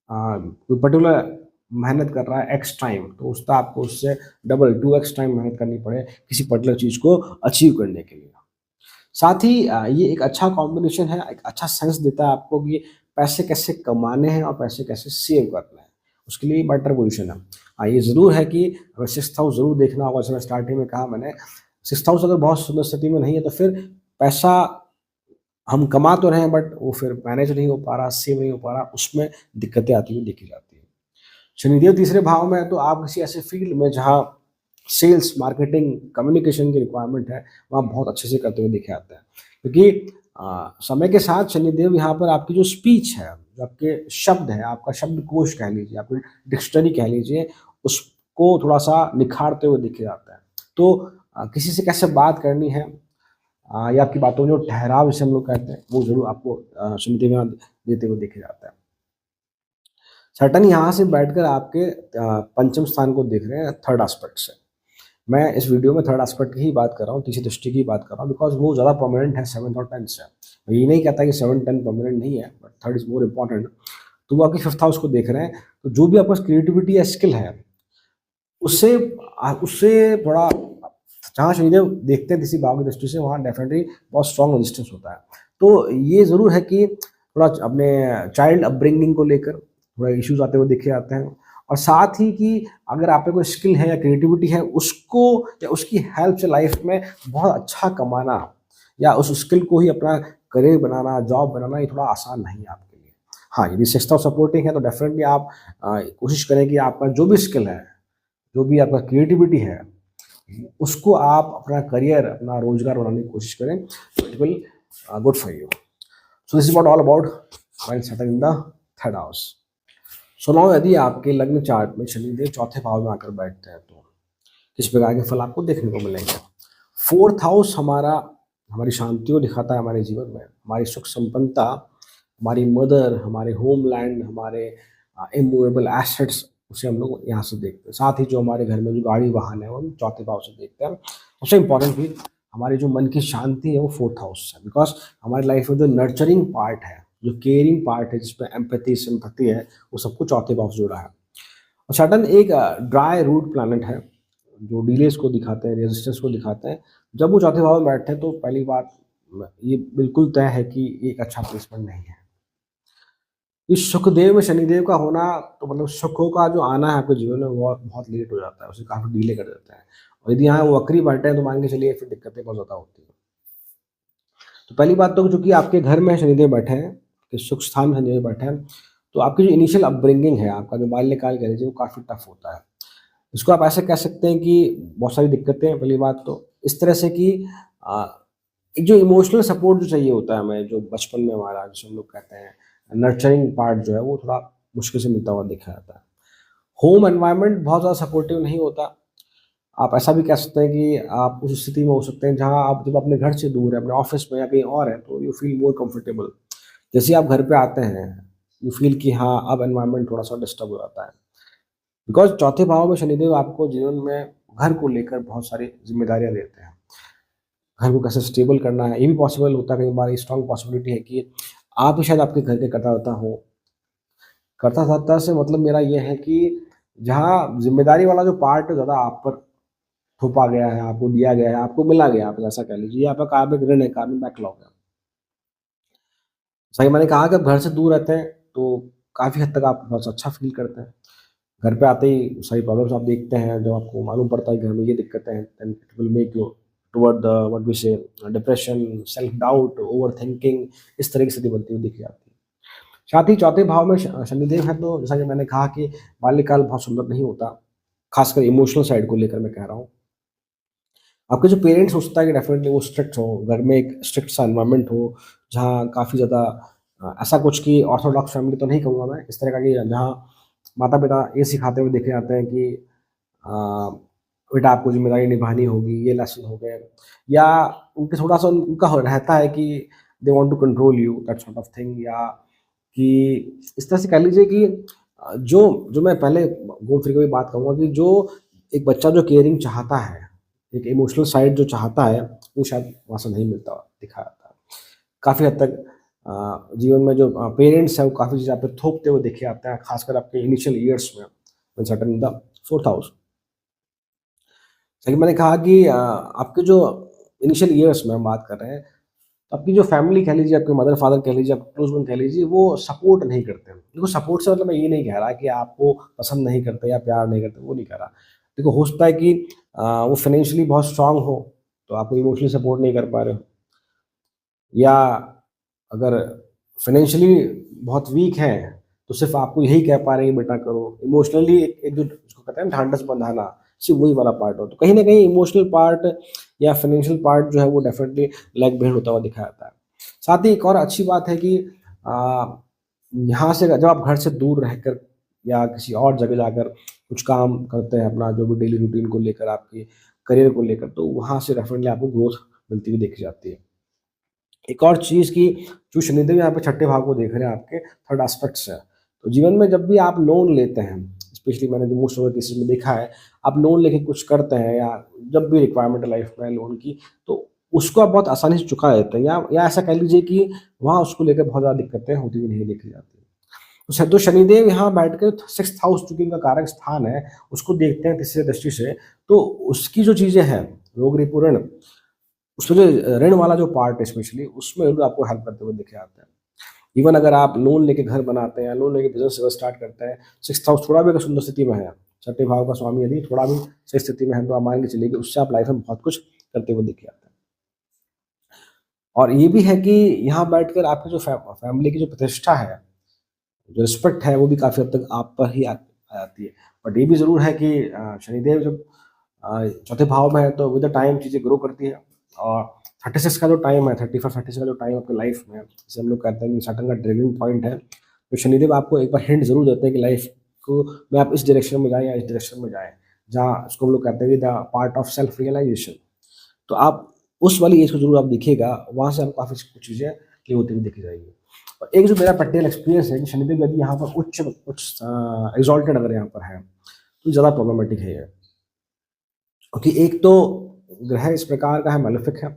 कोई पर्टिकुलर मेहनत कर रहा है एक्स टाइम, तो उसका आपको उससे डबल 2x टाइम मेहनत करनी पड़े किसी पर्टिकुलर चीज़ को अचीव करने के लिए। साथ ही ये एक अच्छा कॉम्बिनेशन है, एक अच्छा सेंस देता है आपको कि पैसे कैसे कमाने हैं और पैसे कैसे सेव करने हैं, उसके लिए बेटर पोजीशन है। हाँ, ये ज़रूर है कि अगर सिक्स्थ हाउस ज़रूर देखना होगा, जैसे मैं स्टार्टिंग में कहा मैंने, सिक्स्थ हाउस अगर बहुत सुंदर स्थिति में नहीं है तो फिर पैसा हम कमा तो रहे हैं बट वो फिर मैनेज नहीं हो पा रहा, सेव नहीं हो पा रहा, उसमें दिक्कतें आती हुई देखी जाती हैं। शनिदेव तीसरे भाव में है तो आप किसी ऐसे फील्ड में जहाँ सेल्स, मार्केटिंग, कम्युनिकेशन की रिक्वायरमेंट है, वहाँ बहुत अच्छे से करते हुए दिखे आते हैं। क्योंकि समय के साथ शनिदेव यहाँ पर आपकी जो स्पीच है, जो आपके शब्द हैं, आपका शब्दकोश कह लीजिए, आपकी डिक्शनरी कह लीजिए, उसको थोड़ा-सा निखारते हुए दिखे जाता है। तो किसी से कैसे बात करनी है, या आपकी बातों में जो ठहराव जिसे हम लोग कहते हैं, वो ज़रूर आपको शनिदेव यहाँ देते हुए दिखे जाता है। सैटर्न यहाँ से बैठकर आपके पंचम स्थान को देख रहे हैं थर्ड एस्पेक्ट से। मैं इस वीडियो में थर्ड एस्पेक्ट की ही बात कर रहा हूँ, तीसरी दृष्टि की बात कर रहा हूँ, बिकॉज़ वो ज़्यादा प्रोमिनेंट है 7th और 10th से। मैं ये नहीं कहता कि 7, 10 प्रोमिनेंट नहीं है, but third is more important. तो वो आपके 5th हाउस को देख रहे हैं, तो जो भी आपके पास क्रिएटिविटी या स्किल है, उससे उससे थोड़ा, जहाँ शनिदेव देखते हैं किसी भाव की दृष्टि से, वहाँ डेफिनेटली बहुत स्ट्रॉन्ग रेजिस्टेंस होता है। तो ये ज़रूर है कि थोड़ा अपने चाइल्ड अपब्रिंगिंग को लेकर थोड़ा इश्यूज़ आते हुए देखे जाते हैं, और साथ ही कि अगर आप में कोई स्किल है या क्रिएटिविटी है, उसको या उसकी हेल्प से लाइफ में बहुत अच्छा कमाना या उस स्किल को ही अपना करियर बनाना, जॉब बनाना, ये थोड़ा आसान नहीं है आपके लिए। हाँ, यदि सिक्स्थ हाउस सपोर्टिंग है तो डेफिनेटली आप कोशिश करें कि आपका जो भी स्किल है, जो भी आपका क्रिएटिविटी है, उसको आप अपना करियर, अपना रोजगार बनाने की कोशिश करें, तो it will good for you. So this is what all about when Saturn in the third house. So now यदि आपके लग्न चार्ट में शनिदेव चौथे भाव में आकर बैठते हैं तो किस प्रकार के फल आपको देखने को मिलेंगे। फोर्थ हाउस हमारा हमारी शांति को दिखाता है, हमारे जीवन में हमारी सुख संपन्नता, हमारी मदर, हमारे होमलैंड, हमारे इमूवेबल एसेट्स, उसे हम लोग यहाँ से देखते हैं। साथ ही जो हमारे घर में जो गाड़ी वाहन है वो हम चौथे भाव से देखते हैं। सबसे इम्पोर्टेंट भी हमारी जो मन की शांति है वो फोर्थ हाउस है, बिकॉज हमारी लाइफ में जो नर्चरिंग पार्ट है, जो केयरिंग पार्ट है, जिसमें एम्पैथी, सिंपैथी है, वो सब कुछ चौथे भाव से जुड़ा है। और सैटर्न एक ड्राई रूट प्लैनेट है, जो डिलेस को दिखाते हैं, रेजिस्टेंस को दिखाते हैं। जब वो चौथे भाव में बैठते हैं तो पहली बात ये बिल्कुल तय है कि ये एक अच्छा प्लेसमेंट नहीं है। इस सुखदेव में शनिदेव का होना, तो मतलब सुखों का जो आना है आपके जीवन में वो बहुत लेट हो जाता है, उसे काफ़ी डिले कर देता है। और यदि यहाँ वो वक्री बैठे हैं तो मान के चलिए फिर दिक्कतें बहुत ज़्यादा होती हैं। तो पहली बात तो चूँकि आपके घर में शनिदेव बैठे हैं, कि सुख स्थान में शनिदेव बैठे हैं, तो आपकी जो इनिशियल अपब्रिंगिंग है, आपका जो बाल्यकाल कह लीजिए, वो काफ़ी टफ होता है। इसको आप ऐसे कह सकते हैं कि बहुत सारी दिक्कतें हैं। पहली बात तो इस तरह से कि अ, एक जो इमोशनल सपोर्ट जो चाहिए होता है हमें, जो बचपन में हमारा जिसे हम लोग कहते हैं नर्चरिंग पार्ट, जो है वो थोड़ा मुश्किल से मिलता हुआ देखा जाता है। होम एनवायरनमेंट बहुत ज़्यादा सपोर्टिव नहीं होता। आप ऐसा भी कह सकते हैं कि आप उस स्थिति में हो सकते हैं जहाँ आप जब अपने घर से दूर हैं, अपने ऑफिस में या कहीं और हैं, तो यू फील मोर कंफर्टेबल। जैसे ही आप घर पे आते हैं, यू फील कि हाँ, अब एनवायरनमेंट थोड़ा सा डिस्टर्ब हो जाता है, बिकॉज चौथे भाव में शनिदेव आपको जीवन में घर को लेकर बहुत सारी जिम्मेदारियां देते हैं। घर को कैसे स्टेबल करना है, ये भी पॉसिबल होता है। कई बार स्ट्रांग पॉसिबिलिटी है कि आप ही शायद आपके घर के कर्ता-धर्ता हो। कर्ता-धर्ता से मतलब मेरा ये है कि जहाँ ज़िम्मेदारी वाला जो पार्ट ज़्यादा आप पर थोपा गया है, आपको दिया गया है, आपको मिला गया है, आप ऐसा कह लीजिए, ये आपका कार्मिक ऋण है, कार्मिक बैकलॉग है। जैसा कि मैंने कहा कि आप घर से दूर रहते हैं, तो काफ़ी हद तक आप बहुत अच्छा फ़ील करते हैं। घर पे आते ही सारी प्रॉब्लम्स आप देखते हैं, जब आपको मालूम पड़ता है कि घर में ये दिक्कतें हैं, then it will make you toward the what we say depression, self doubt, overthinking, इस तरह की स्थिति बनती हुई दिखी जाती है। साथ ही चौथे भाव में शनिदेव है, तो जैसा कि मैंने कहा कि बाल्यकाल बहुत सुंदर नहीं होता, खासकर इमोशनल साइड को लेकर मैं कह रहा हूँ। आपके जो पेरेंट्स हो सकता है कि डेफ़िनेटली वो स्ट्रिक्ट हो, घर में एक स्ट्रिक्ट सा एनवायरनमेंट हो, जहाँ काफ़ी ज़्यादा ऐसा कुछ कि ऑर्थोडॉक्स फैमिली तो नहीं कहूँगा मैं, इस तरह का कि जहाँ माता-पिता ये सिखाते हुए देखे जाते हैं कि अ, बेटा आपको ज़िम्मेदारी निभानी होगी, ये लेसन हो गए, या उनके थोड़ा-सा उनका रहता है कि they want to control you, that sort of thing, या कि इस तरह से कह लीजिए कि जो जो मैं पहले घूम फिर के भी बात कहूँगा कि जो एक बच्चा जो केयरिंग चाहता है, एक इमोशनल साइड जो चाहता है, वो शायद वहाँ से नहीं मिलता दिखा जाता है। काफ़ी हद तक जीवन में जो पेरेंट्स हैं, वो काफ़ी चीज़ें आप पे थोपते हुए देखे जाते हैं, खासकर आपके इनिशियल ईयर्स में, when Saturn in the 4th house. जैसे कि मैंने कहा कि आपके जो इनिशियल ईयर्स में हम बात कर रहे हैं, तो आपकी जो फैमिली कह लीजिए, आपके मदर फादर कह लीजिए, आपके क्लोज वन कह लीजिए, वो सपोर्ट नहीं करते हैं। देखो सपोर्ट से मतलब मैं ये नहीं कह रहा कि आपको पसंद नहीं करते या प्यार नहीं करते, वो नहीं कह रहा। देखो हो सकता है कि वो फाइनेंशियली बहुत स्ट्रांग हो, तो आपको इमोशनली सपोर्ट नहीं कर पा रहे हो, या अगर फाइनेंशियली बहुत वीक हैं, तो सिर्फ़ आपको यही कह पा रहे हैं बेटा करो। इमोशनली एक एक जो जिसको कहते हैं ना ढांढस बंधाना, सिर्फ़ वही वाला पार्ट हो। तो कहीं न कहीं इमोशनल पार्ट या फाइनेंशियल पार्ट जो है वो डेफ़िनेटली लैग बिहाइंड होता हुआ दिखाई जाता है। साथ ही एक और अच्छी बात है कि अ, यहाँ से जब आप घर से दूर रहकर या किसी और जगह जाकर कुछ काम करते हैं अपना जो भी डेली रूटीन को लेकर, आपके करियर को लेकर, तो वहाँ से डेफ़िनेटली आपको ग्रोथ मिलती हुई देखी जाती है। एक और चीज़ कि जो शनिदेव यहाँ पे छठे भाव को देख रहे हैं आपके थर्ड एस्पेक्ट्स है। तो जीवन में जब भी आप लोन लेते हैं, स्पेशली मैंने जो मोस्ट ऑफ द केसेस में देखा है, आप लोन लेके कुछ करते हैं या जब भी रिक्वायरमेंट है लाइफ में लोन की, तो उसको आप बहुत आसानी से चुका देते हैं, या ऐसा कह लीजिए कि वहाँ उसको लेकर बहुत ज़्यादा दिक्कतें होती हुई नहीं देखी जाती। तो शनिदेव यहाँ बैठ के सिक्स्थ हाउस चूँकि इनका कारक स्थान है, उसको देखते हैं तीसरे दृष्टि से, तो उसकी जो चीज़ें हैं, रोग रिपू ऋण, उसमें जो ऋण वाला जो पार्ट है स्पेशली, उसमें ज़रूर आपको हेल्प करते हुए दिखे आते हैं। इवन अगर आप लोन लेके घर बनाते हैं या लोन लेके बिज़नेस अगर स्टार्ट करते हैं, सिक्स्थ हाउस थोड़ा भी अगर सुंदर स्थिति में है, छठे भाव का स्वामी यदि थोड़ा भी सही स्थिति में है, तो आप मान के चलिए कि उससे आप लाइफ में बहुत कुछ करते हुए दिखे आते हैं। और ये भी है कि यहाँ बैठकर आपकी जो फैमिली की जो प्रतिष्ठा है, जो रिस्पेक्ट है, वो भी काफ़ी हद तक आप पर ही आ जाती है। बट ये भी ज़रूर है कि शनिदेव जब चौथे भाव में है, तो विद द टाइम चीज़ें ग्रो करती है। और 36 का जो टाइम है, 35-36 का जो टाइम आपकी लाइफ में है, जिसे हम लोग कहते हैं कि सैटर्न का ट्रिगरिंग पॉइंट है, तो शनिदेव आपको एक बार हिंट ज़रूर देते हैं कि लाइफ को में आप इस डायरेक्शन में जाएँ या इस डायरेक्शन में जाएँ, जहाँ उसको हम लोग कहते हैं कि the part of self realization. तो आप उस वाली एज को ज़रूर आप देखिएगा, वहाँ से आपको काफ़ी कुछ चीज़ें क्लियर होती हुई दिखी जाएगी। और एक जो मेरा पर्टिकुलर एक्सपीरियंस है कि शनिदेव यदि यहाँ पर उच्च उच्च एक्सॉल्टेड अगर यहाँ पर है, तो ज़्यादा प्रॉब्लमेटिक है ये। क्योंकि एक तो ग्रह इस प्रकार का है, मैलेफिक है,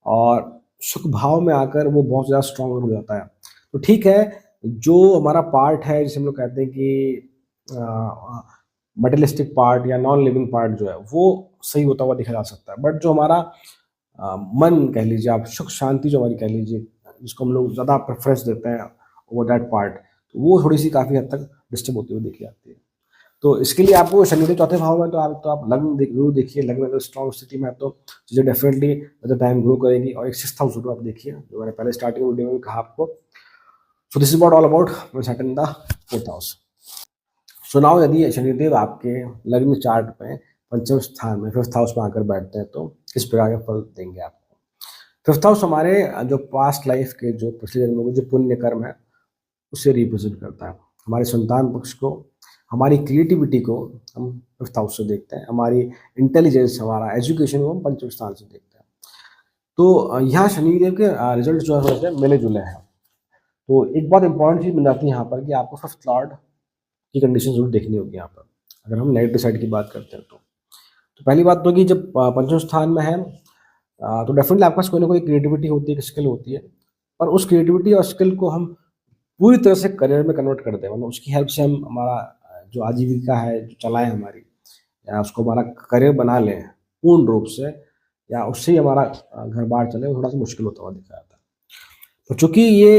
और सुख भाव में आकर वो बहुत ज़्यादा स्ट्रॉन्ग हो जाता है। तो ठीक है, जो हमारा पार्ट है जिसे हम लोग कहते हैं कि मटेरियलिस्टिक पार्ट या नॉन लिविंग पार्ट जो है, वो सही होता हुआ देखा जा सकता है। बट जो हमारा मन कह लीजिए आप, सुख शांति जो हमारी कह लीजिए, जिसको हम लोग ज़्यादा प्रेफ़रेंस देते हैं ओवर दैट पार्ट, तो वो थोड़ी-सी काफ़ी हद तक डिस्टर्ब होती हुई देखी जाती है। तो इसके लिए आपको शनिदेव चौथे भाव में, तो आप लग्न ज़रूर देखिए। लग्न अगर स्ट्रॉन्ग स्थिति में है, तो चीज़ें definitely with the time grow करेगी। और एक सिक्स्थ हाउस ज़रूर आप देखिए, जो मैंने पहले स्टार्टिंग वीडियो में भी कहा आपको। सो this is what all about Saturn in the fourth house. So now यदि शनिदेव आपके लग्न चार्ट में पंचम स्थान में फिफ्थ हाउस में आकर बैठते हैं, तो किस प्रकार के फल देंगे आपको। फिफ्थ हाउस हमारे जो पास्ट लाइफ के, जो पिछले जन्मों के जो पुण्य कर्म है, उसे रिप्रेजेंट करता है। हमारे संतान पक्ष को, हमारी क्रिएटिविटी को हम फिफ्थ हाउस से देखते हैं, हमारी इंटेलिजेंस, हमारा एजुकेशन को हम पंचम स्थान से देखते हैं। तो यहाँ शनिदेव के रिजल्ट जो है थोड़े से मिले जुले हैं। तो एक बहुत इंपॉर्टेंट चीज़ बन जाती है यहाँ पर कि आपको फिफ्थ लॉर्ड की कंडीशन जरूर देखनी होगी यहाँ पर, अगर हम नेगेटिव साइड की बात करते हैं। तो पहली बात तो कि जब पंचम स्थान में है, तो डेफिनेटली आपके पास कोई ना कोई क्रिएटिविटी होती है, स्किल होती है, पर उस क्रिएटिविटी और स्किल को हम पूरी तरह से करियर में कन्वर्ट कर दें, मतलब उसकी हेल्प से हम हमारा जो आजीविका है जो चलाएं हमारी, या उसको हमारा करियर बना लें पूर्ण रूप से, या उससे ही हमारा घर बार चले, वो थोड़ा सा मुश्किल होता हुआ दिखा जाता है। तो चूंकि ये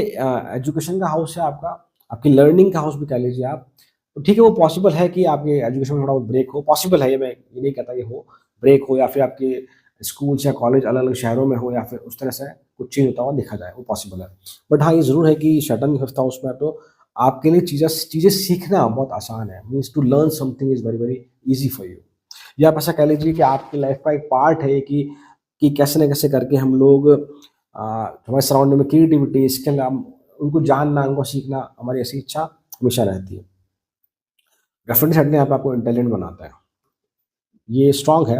एजुकेशन का हाउस है आपका, आपकी लर्निंग का हाउस भी कह लीजिए आप, तो ठीक है, वो पॉसिबल है कि आपके एजुकेशन में थोड़ा बहुत ब्रेक हो, पॉसिबल है, ये मैं ये नहीं कहता कि हो ब्रेक हो, या फिर आपके स्कूल्स या कॉलेज अलग अलग शहरों में हो, या फिर उस तरह से कुछ चेंज होता हुआ देखा जाए, वो पॉसिबल है। बट हाँ, ये ज़रूर है कि सैटर्न फिफ्थ हाउस में है, तो आपके लिए चीज़ें चीज़ें सीखना बहुत आसान है। Means to learn something is very very easy for you. या आप ऐसा कह लीजिए कि आपकी लाइफ का एक पार्ट है कि कैसे न कैसे करके हम लोग हमारे सराउंडिंग में क्रिएटिविटी, स्किल, हम उनको जानना, उनको सीखना, हमारी ऐसी इच्छा हमेशा रहती है। डेफिनेटली सैटर्न यहाँ पे आपको इंटेलिजेंट बनाता है, ये स्ट्रांग है।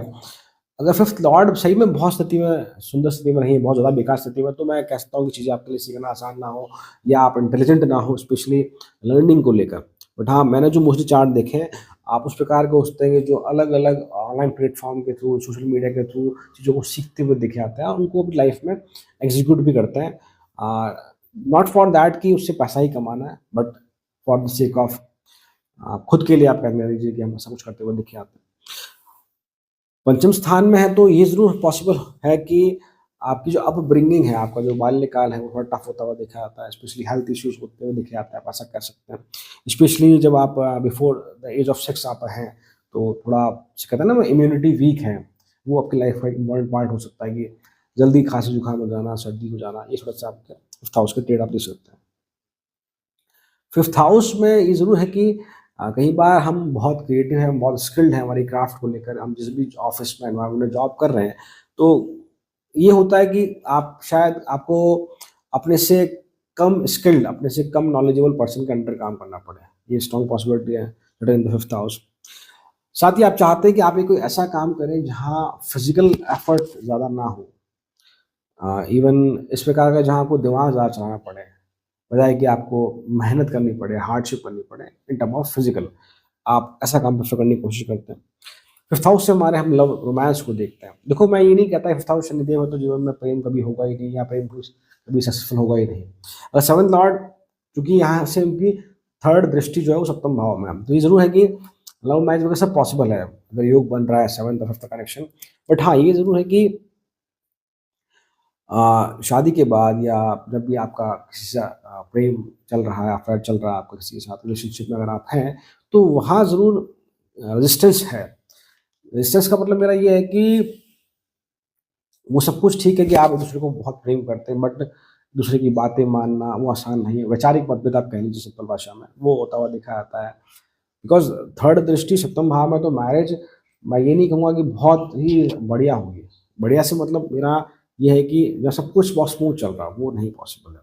अगर फिफ्थ लॉर्ड सही में बहुत स्थिति में, सुंदर स्थिति में नहीं है, बहुत ज़्यादा बेकार स्थिति में, तो मैं कह सकता हूँ कि चीज़ें आपके लिए सीखना आसान ना हो, या आप इंटेलिजेंट ना हो, स्पेशली लर्निंग को लेकर। बट हाँ, मैंने जो मोस्टली चार्ट देखे हैं, आप उस प्रकार के होते हैं कि जो अलग अलग ऑनलाइन प्लेटफॉर्म के थ्रू, सोशल मीडिया के थ्रू चीज़ों को सीखते हुए दिखे आते हैं, और उनको अपनी लाइफ में एग्जीक्यूट भी करते हैं। नॉट फॉर दैट कि उससे पैसा ही कमाना है, but for the sake of खुद के लिए आप कहने लीजिए कि हम ऐसा कुछ करते हुए दिखे आते हैं। पंचम स्थान में है, तो ये ज़रूर पॉसिबल है कि आपकी जो अपब्रिंगिंग है, आपका जो बाल्यकाल है वो थोड़ा टफ होता हुआ देखा जाता है, स्पेशली हेल्थ इश्यूज होते हुए देखे जाते हैं, आप ऐसा कह सकते हैं। स्पेशली जब आप before the age of sex आप हैं, तो थोड़ा कहते हैं ना इम्यूनिटी वीक है, वो आपकी लाइफ का एक इम्पॉर्टेंट पार्ट हो सकता है कि जल्दी खांसी जुकाम हो जाना, सर्दी हो जाना, ये थोड़ा सा आपके फिफ्थ हाउस के ट्रेड आप देख सकते हैं। फिफ्थ हाउस में ये ज़रूर है कि कई बार हम बहुत क्रिएटिव हैं, बहुत स्किल्ड हैं हमारी क्राफ्ट को लेकर, हम जिस भी ऑफिस में एनवायरनमेंट में जॉब कर रहे हैं, तो ये होता है कि आप शायद आपको अपने से कम स्किल्ड, अपने से कम नॉलेजेबल पर्सन के अंडर काम करना पड़े। ये स्ट्रॉन्ग पॉसिबिलिटी है इन द फिफ्थ हाउस। साथ ही आप चाहते हैं कि आप एक कोई ऐसा काम करें जहाँ फिजिकल एफर्ट ज़्यादा ना हो, इवन इस प्रकार का जहाँ आपको दिमाग ज़्यादा चलाना पड़े, बजाय कि आपको मेहनत करनी पड़े, हार्डशिप करनी पड़े इन टर्म ऑफ फिजिकल, आप ऐसा काम प्रेफर करने की कोशिश करते हैं। फिफ्थ हाउस से हमारे हम लव रोमांस को देखते हैं। देखो, मैं ये नहीं कहता फिफ्थ हाउस शनिदेव है तो जीवन में प्रेम कभी होगा ही नहीं, या प्रेम कभी सक्सेसफुल होगा ही नहीं। अगर सेवंथ लॉर्ड, क्योंकि यहाँ से उनकी थर्ड दृष्टि जो है वो सप्तम भाव में है, तो ये जरूर है कि लव मैरिज वगैरह सब पॉसिबल है अगर योग बन रहा है सेवंथ और फिफ्थ का कनेक्शन। बट हाँ, ये जरूर है कि शादी के बाद या जब भी आपका किसी से प्रेम चल रहा है, अफेयर चल रहा है आपका किसी के साथ, रिलेशनशिप में अगर आप हैं, तो वहाँ ज़रूर रेजिस्टेंस है। रेजिस्टेंस का मतलब मेरा ये है कि वो सब कुछ ठीक है कि आप एक दूसरे को बहुत प्रेम करते हैं, बट दूसरे की बातें मानना वो आसान नहीं है। वैचारिक मतभेद आप कह लीजिए सिंपल भाषा में, वो होता हुआ दिखा जाता है। बिकॉज थर्ड दृष्टि सप्तम भाव में, तो मैरिज मैं ये नहीं कहूँगा कि बहुत ही बढ़िया होगी। बढ़िया से मतलब मेरा ये है कि जो सब कुछ बहुत स्मूथ चल रहा वो नहीं पॉसिबल है।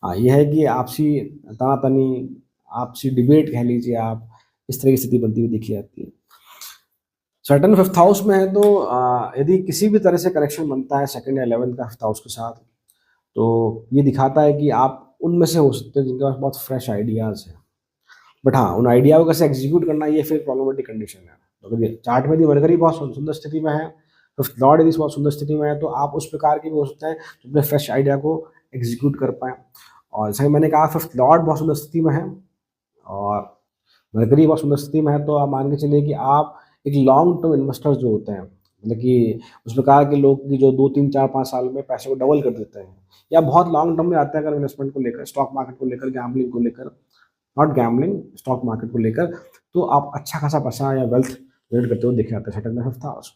हाँ, ये है कि आपसी तनातनी, आपसी डिबेट कह लीजिए आप, इस तरह की स्थिति बनती हुई दिखी जाती है। सर्टन फिफ्थ हाउस में है, तो यदि किसी भी तरह से कनेक्शन बनता है सेकंड या 11th का फिफ्थ हाउस के साथ, तो ये दिखाता है कि आप उनमें से हो सकते हैं जिनके पास बहुत फ्रेश आइडियाज़ हैं। बट हाँ, उन आइडिया को कैसे एग्जीक्यूट करना, ये फिर प्रॉब्लमेटिक कंडीशन है। तो अगर चार्ट में यदि मरकरी बहुत सुंदर स्थिति में है, फिफ्थ लॉर्ड यदि बहुत सुंदर स्थिति में है, तो आप उस प्रकार के भी हो सकते हैं जो अपने फ्रेश आइडिया को एग्जीक्यूट कर पाएँ। और जैसे कि मैंने कहा, फिफ्थ लॉर्ड बहुत सुंदर स्थिति में है और मरकरी बहुत सुंदर स्थिति में है, तो आप मान के चलिए कि आप एक लॉन्ग टर्म इन्वेस्टर जो होते हैं, मतलब कि उस प्रकार के लोग की जो 2 3 4 5 साल में पैसे को डबल कर देते हैं, या बहुत लॉन्ग टर्म में आते हैं अगर इन्वेस्टमेंट को लेकर, स्टॉक मार्केट को लेकर, गैम्बलिंग को लेकर, नॉट गैम्बलिंग, स्टॉक मार्केट को लेकर, तो आप अच्छा खासा पैसा या वेल्थ जनरेट करते हुए दिखे जाते हैं सटन में फिफ्थ हाउस।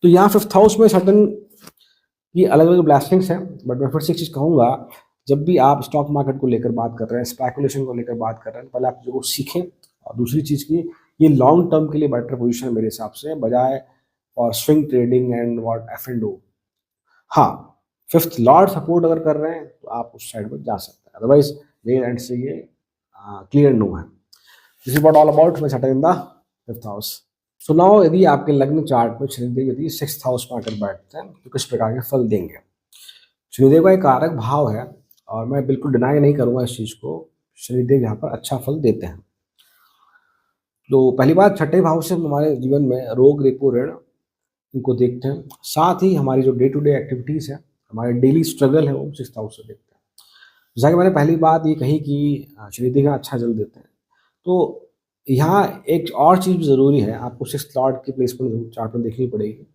तो यहाँ फिफ्थ हाउस में सटन की अलग अलग ब्लैस्टिंग्स हैं। बट मैं फिर से एक चीज़ कहूँगा, जब भी आप स्टॉक मार्केट को लेकर बात कर रहे हैं, स्पेकुलेशन को लेकर बात कर रहे हैं, पहले आप चीज़ों को सीखें। और दूसरी चीज़ की, ये लॉन्ग टर्म के लिए बेटर पोजीशन है मेरे हिसाब से, बजाय और swing trading and what F and do. हाँ, फिफ्थ लॉर्ड सपोर्ट अगर कर रहे हैं तो आप उस साइड पर जा सकते हैं, अदरवाइज मेरे एंड से ये क्लियर नो है। This is what all about my Saturn in the fifth house. So now, यदि आपके लग्न चार्ट में शनिदेव यदि सिक्स्थ हाउस में आकर बैठते हैं, तो किस प्रकार के फल देंगे। शनिदेव का एक कारक भाव है, और मैं बिल्कुल डिनाई नहीं करूंगा इस चीज़ को, शनिदेव यहाँ पर अच्छा फल देते हैं। तो पहली बात, छठे भाव से हम हमारे जीवन में रोग, रेपो, ऋण, इनको देखते हैं। साथ ही हमारी जो डे टू डे एक्टिविटीज़ है, हमारे डेली स्ट्रगल है, वो सिक्स्थ हाउस से देखते हैं। जैसा कि मैंने पहली बात ये कही कि शनिदेव यहाँ अच्छा जल देते हैं, तो यहाँ एक और चीज़ भी ज़रूरी है, आपको सिक्स्थ लॉर्ड की प्लेसमेंट जरूर चार्ट में देखनी पड़ेगी।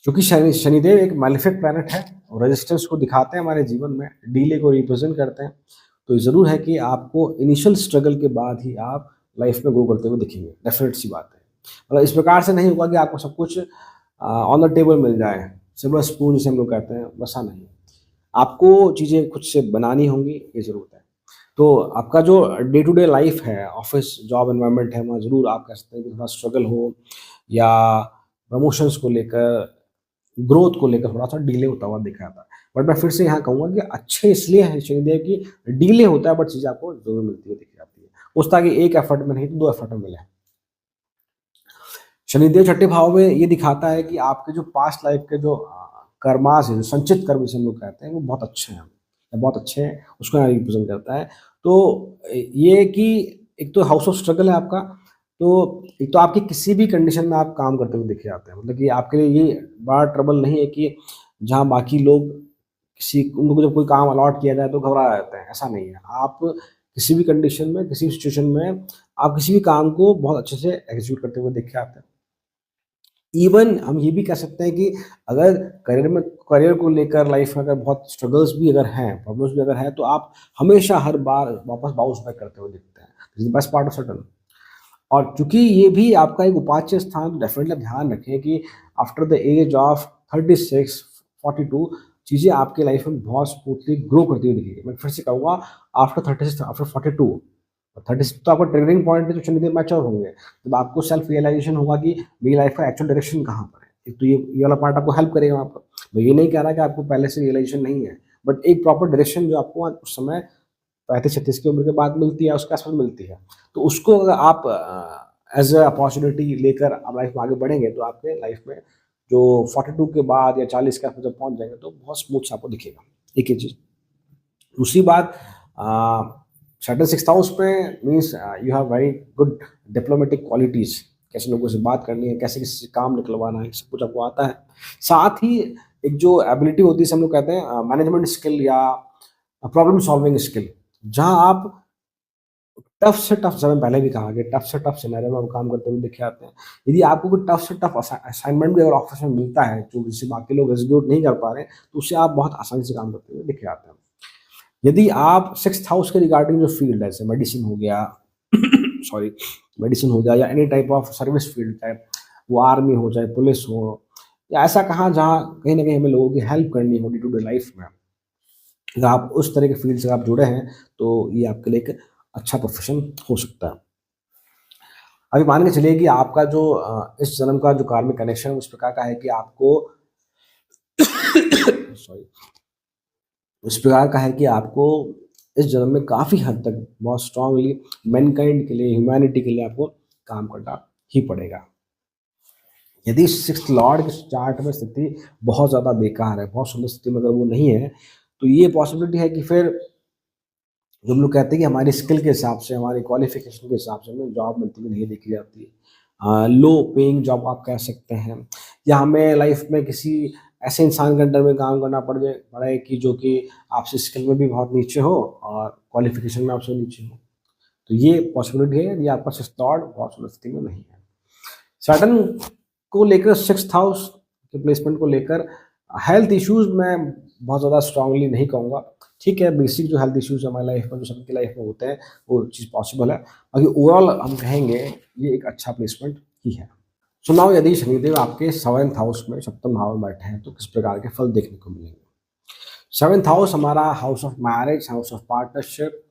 क्योंकि शनिदेव एक मैलेफिक प्लैनेट है और रेजिस्टेंस को दिखाते हैं हमारे जीवन में, डीले को रिप्रेजेंट करते हैं। तो ये ज़रूर है कि आपको इनिशियल स्ट्रगल के बाद ही आप लाइफ में ग्रो करते हुए दिखेंगे, डेफिनेट सी बात है। मतलब इस प्रकार से नहीं होगा कि आपको सब कुछ ऑन द टेबल मिल जाए, सिल्वर स्पून जिसे हम लोग कहते हैं, वैसा नहीं। आपको चीज़ें खुद से बनानी होंगी, ये ज़रूरत है। तो आपका जो डे टू डे लाइफ है, ऑफिस जॉब एनवायरनमेंट है, वहाँ ज़रूर आप कह सकते हैं कि थोड़ा स्ट्रगल हो, या प्रमोशंस को लेकर, ग्रोथ को लेकर थोड़ा सा डिले होता हुआ दिख रहा था। बट मैं फिर से यहाँ कहूँगा कि अच्छे इसलिए हैं शनिदेव की, डिले होता है बट चीज़ें आपको जरूर मिलती हुई दिख जाती है। उस तरह की एक एफर्ट में नहीं तो 2 एफर्ट में मिले। शनिदेव छठे भाव में ये दिखाता है कि आपके जो पास्ट लाइफ के जो कर्मास है, जो संचित कर्म जिसे हम लोग कहते हैं, वो बहुत अच्छे हैं, बहुत अच्छे हैं, उसको यहाँ रिप्रेजेंट करता है। तो ये कि एक तो हाउस ऑफ स्ट्रगल है आपका, तो एक तो आपकी किसी भी कंडीशन में आप काम करते हुए दिखे जाते हैं, मतलब कि आपके लिए ये बड़ा ट्रबल नहीं है कि जहाँ बाकी लोग किसी उनको जब कोई काम अलॉट किया जाए तो घबरा जाते हैं, ऐसा नहीं है। आप किसी भी कंडीशन में, किसी भी सिचुएशन में, आप किसी भी काम को बहुत अच्छे से एग्जीक्यूट करते हुए दिखे आते हैं। इवन हम ये भी कह सकते हैं कि अगर करियर को लेकर लाइफ में अगर बहुत स्ट्रगल्स भी अगर हैं, प्रॉब्लम्स भी अगर हैं, तो आप हमेशा हर बार वापस बाउंस बैक करते हुए दिखते हैं। This is the best part of Saturn. और चूंकि ये भी आपका एक उपाच्य स्थान, डेफिनेटली ध्यान रखें कि आफ्टर द एज ऑफ 36 42 चीज़ें आपके लाइफ में बहुत स्मूथली ग्रो करती हुई दिखेगी। मैं फिर से कहूँगा, आफ्टर 36 आफ्टर 42, 36 तो आपका ट्रिगरिंग पॉइंट है, जो शनिदेव मैच्योर होंगे, जब आपको सेल्फ रियलाइजेशन होगा कि मेरी लाइफ का एक्चुअल डायरेक्शन कहाँ पर है। एक तो ये वाला पार्ट आपको हेल्प करेगा आपको। मैं ये नहीं कह रहा कि आपको पहले से रियलाइजेशन नहीं है, बट एक प्रॉपर डायरेक्शन जो आपको उस समय 35-36 की उम्र के बाद मिलती है, उसके आसपास मिलती है, तो उसको अगर आप एज अ अपॉर्चुनिटी लेकर आप लाइफ में आगे बढ़ेंगे, तो आपके लाइफ में जो 42 के बाद या 40 के आसपास जब पहुंच जाएंगे, तो बहुत स्मूथ से आपको दिखेगा। एक ही चीज़। दूसरी बात, सैटर्न सिक्स्थ हाउस में means you have very good diplomatic qualities. कैसे लोगों से बात करनी है, कैसे किसी से काम निकलवाना है, सब कुछ आपको आता है। साथ ही एक जो एबिलिटी होती है, हम लोग कहते हैं मैनेजमेंट स्किल या प्रॉब्लम सॉल्विंग स्किल, जहां आप टफ से टफ, समय पहले भी कहा कि टफ से टफ सिनेरियो में हम काम करते हुए दिखे आते हैं। यदि आपको कोई टफ से टफ असाइनमेंट भी अगर ऑफिस में मिलता है, जो जिसे बाकी लोग एग्जीक्यूट नहीं कर पा रहे हैं, तो उससे आप बहुत आसानी से काम करते हुए दिखे आते हैं। यदि आप सिक्स्थ हाउस के रिगार्डिंग जो फील्ड है, जैसे मेडिसिन हो गया सॉरी, मेडिसिन हो गया या any type of service field, चाहे वो आर्मी हो, चाहे पुलिस हो, या ऐसा कहाँ जहाँ कहीं ना कहीं हमें लोगों की हेल्प करनी हो डे टू डे लाइफ में, अगर आप उस तरह के फील्ड से आप जुड़े हैं, तो ये आपके लिए एक अच्छा प्रोफेशन हो सकता है। अभी मान के चलिए कि आपका जो इस जन्म का जो कार्मिक कनेक्शन उस प्रकार का है कि आपको सॉरी, इस प्रकार का है कि आपको इस जन्म में काफ़ी हद तक बहुत स्ट्रांगली मैनकाइंड के लिए, ह्यूमैनिटी के लिए आपको काम करना ही पड़ेगा। यदि सिक्स्थ लॉर्ड के चार्ट में स्थिति बहुत ज़्यादा बेकार है, बहुत सुंदर स्थिति में अगर वो नहीं है, तो ये पॉसिबिलिटी है कि फिर जो हम लोग कहते हैं कि हमारी स्किल के हिसाब से, हमारी क्वालिफिकेशन के हिसाब से हमें जॉब मिलती हुई नहीं देखी जाती। लो पेइंग जॉब आप कह सकते हैं, या हमें लाइफ में किसी ऐसे इंसान के अंडर में काम करना पड़े कि जो कि आपसे स्किल में भी बहुत नीचे हो और क्वालिफिकेशन में आपसे नीचे हो। तो ये पॉसिबिलिटी है यदि आपका सिक्स्थ लॉर्ड बहुत सुंदर स्थिति में नहीं है। सैटर्न को लेकर, सिक्स्थ हाउस के प्लेसमेंट को लेकर हेल्थ इश्यूज मैं बहुत ज़्यादा स्ट्रांगली नहीं कहूँगा। ठीक है, बेसिक जो हेल्थ इश्यूज हमारी लाइफ में, जो सबकी लाइफ में होते हैं, वो चीज़ पॉसिबल है। बाकी ओवरऑल हम कहेंगे ये एक अच्छा प्लेसमेंट ही है। सो नाउ, यदि शनिदेव आपके सेवंथ हाउस में, सप्तम भाव में बैठे हैं, तो किस प्रकार के फल देखने को मिलेंगे। सेवंथ हाउस हमारा house of marriage, house of partnership,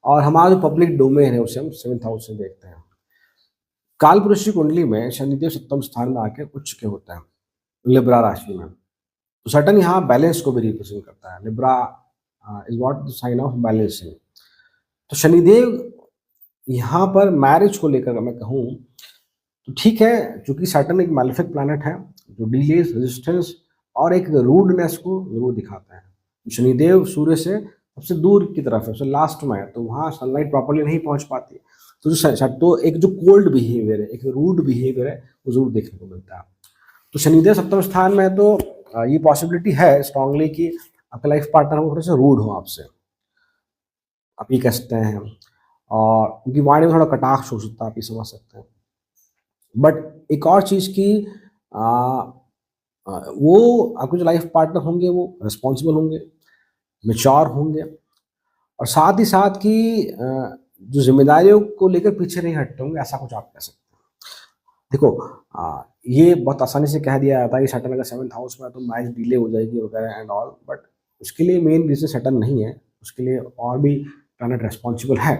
और हमारा जो पब्लिक डोमेन है उसे हम सेवंथ हाउस से देखते हैं। काल पुरुष की कुंडली में शनिदेव सप्तम स्थान में आके उच्च के होता है, लिब्रा राशि में। तो सटन यहाँ बैलेंस को भी रिप्रेजेंट करता है। Libra is what the sign of balancing. तो शनिदेव यहाँ पर मैरिज को लेकर मैं कहूँ तो ठीक है, क्योंकि सैटर्न एक मैलेफिक प्लैनेट है जो डिलेज, रेजिस्टेंस और एक रूडनेस को जरूर दिखाता है। शनिदेव सूर्य से सबसे दूर की तरफ है, सबसे लास्ट में है, तो वहाँ सनलाइट प्रॉपरली नहीं पहुँच पाती। तो तो एक जो कोल्ड बिहेवियर है, एक रूड बिहेवियर है, वो जरूर देखने को मिलता है। तो शनिदेव सप्तम स्थान में है, तो ये पॉसिबिलिटी है स्ट्रांगली कि आपका लाइफ पार्टनर वो थोड़े से रूड हो आपसे, आप ये कह सकते हैं। और उनकी वाणी में थोड़ा कटाक्ष हो सकता है, आप ये समझ सकते हैं। बट एक और चीज़ की वो आपके जो लाइफ पार्टनर होंगे वो रिस्पॉन्सिबल होंगे, मैच्योर होंगे, और साथ ही साथ कि जो जिम्मेदारियों को लेकर पीछे नहीं हटते होंगे, ऐसा कुछ आप कह सकते हैं। देखो, ये बहुत आसानी से कह दिया जाता है कि सैटर्न अगर सेवंथ हाउस में है तो मैच डिले हो जाएगी वगैरह एंड ऑल, बट उसके लिए मेन रीजन सैटर्न नहीं है, उसके लिए और भी प्लैनेट रिस्पॉन्सिबल है।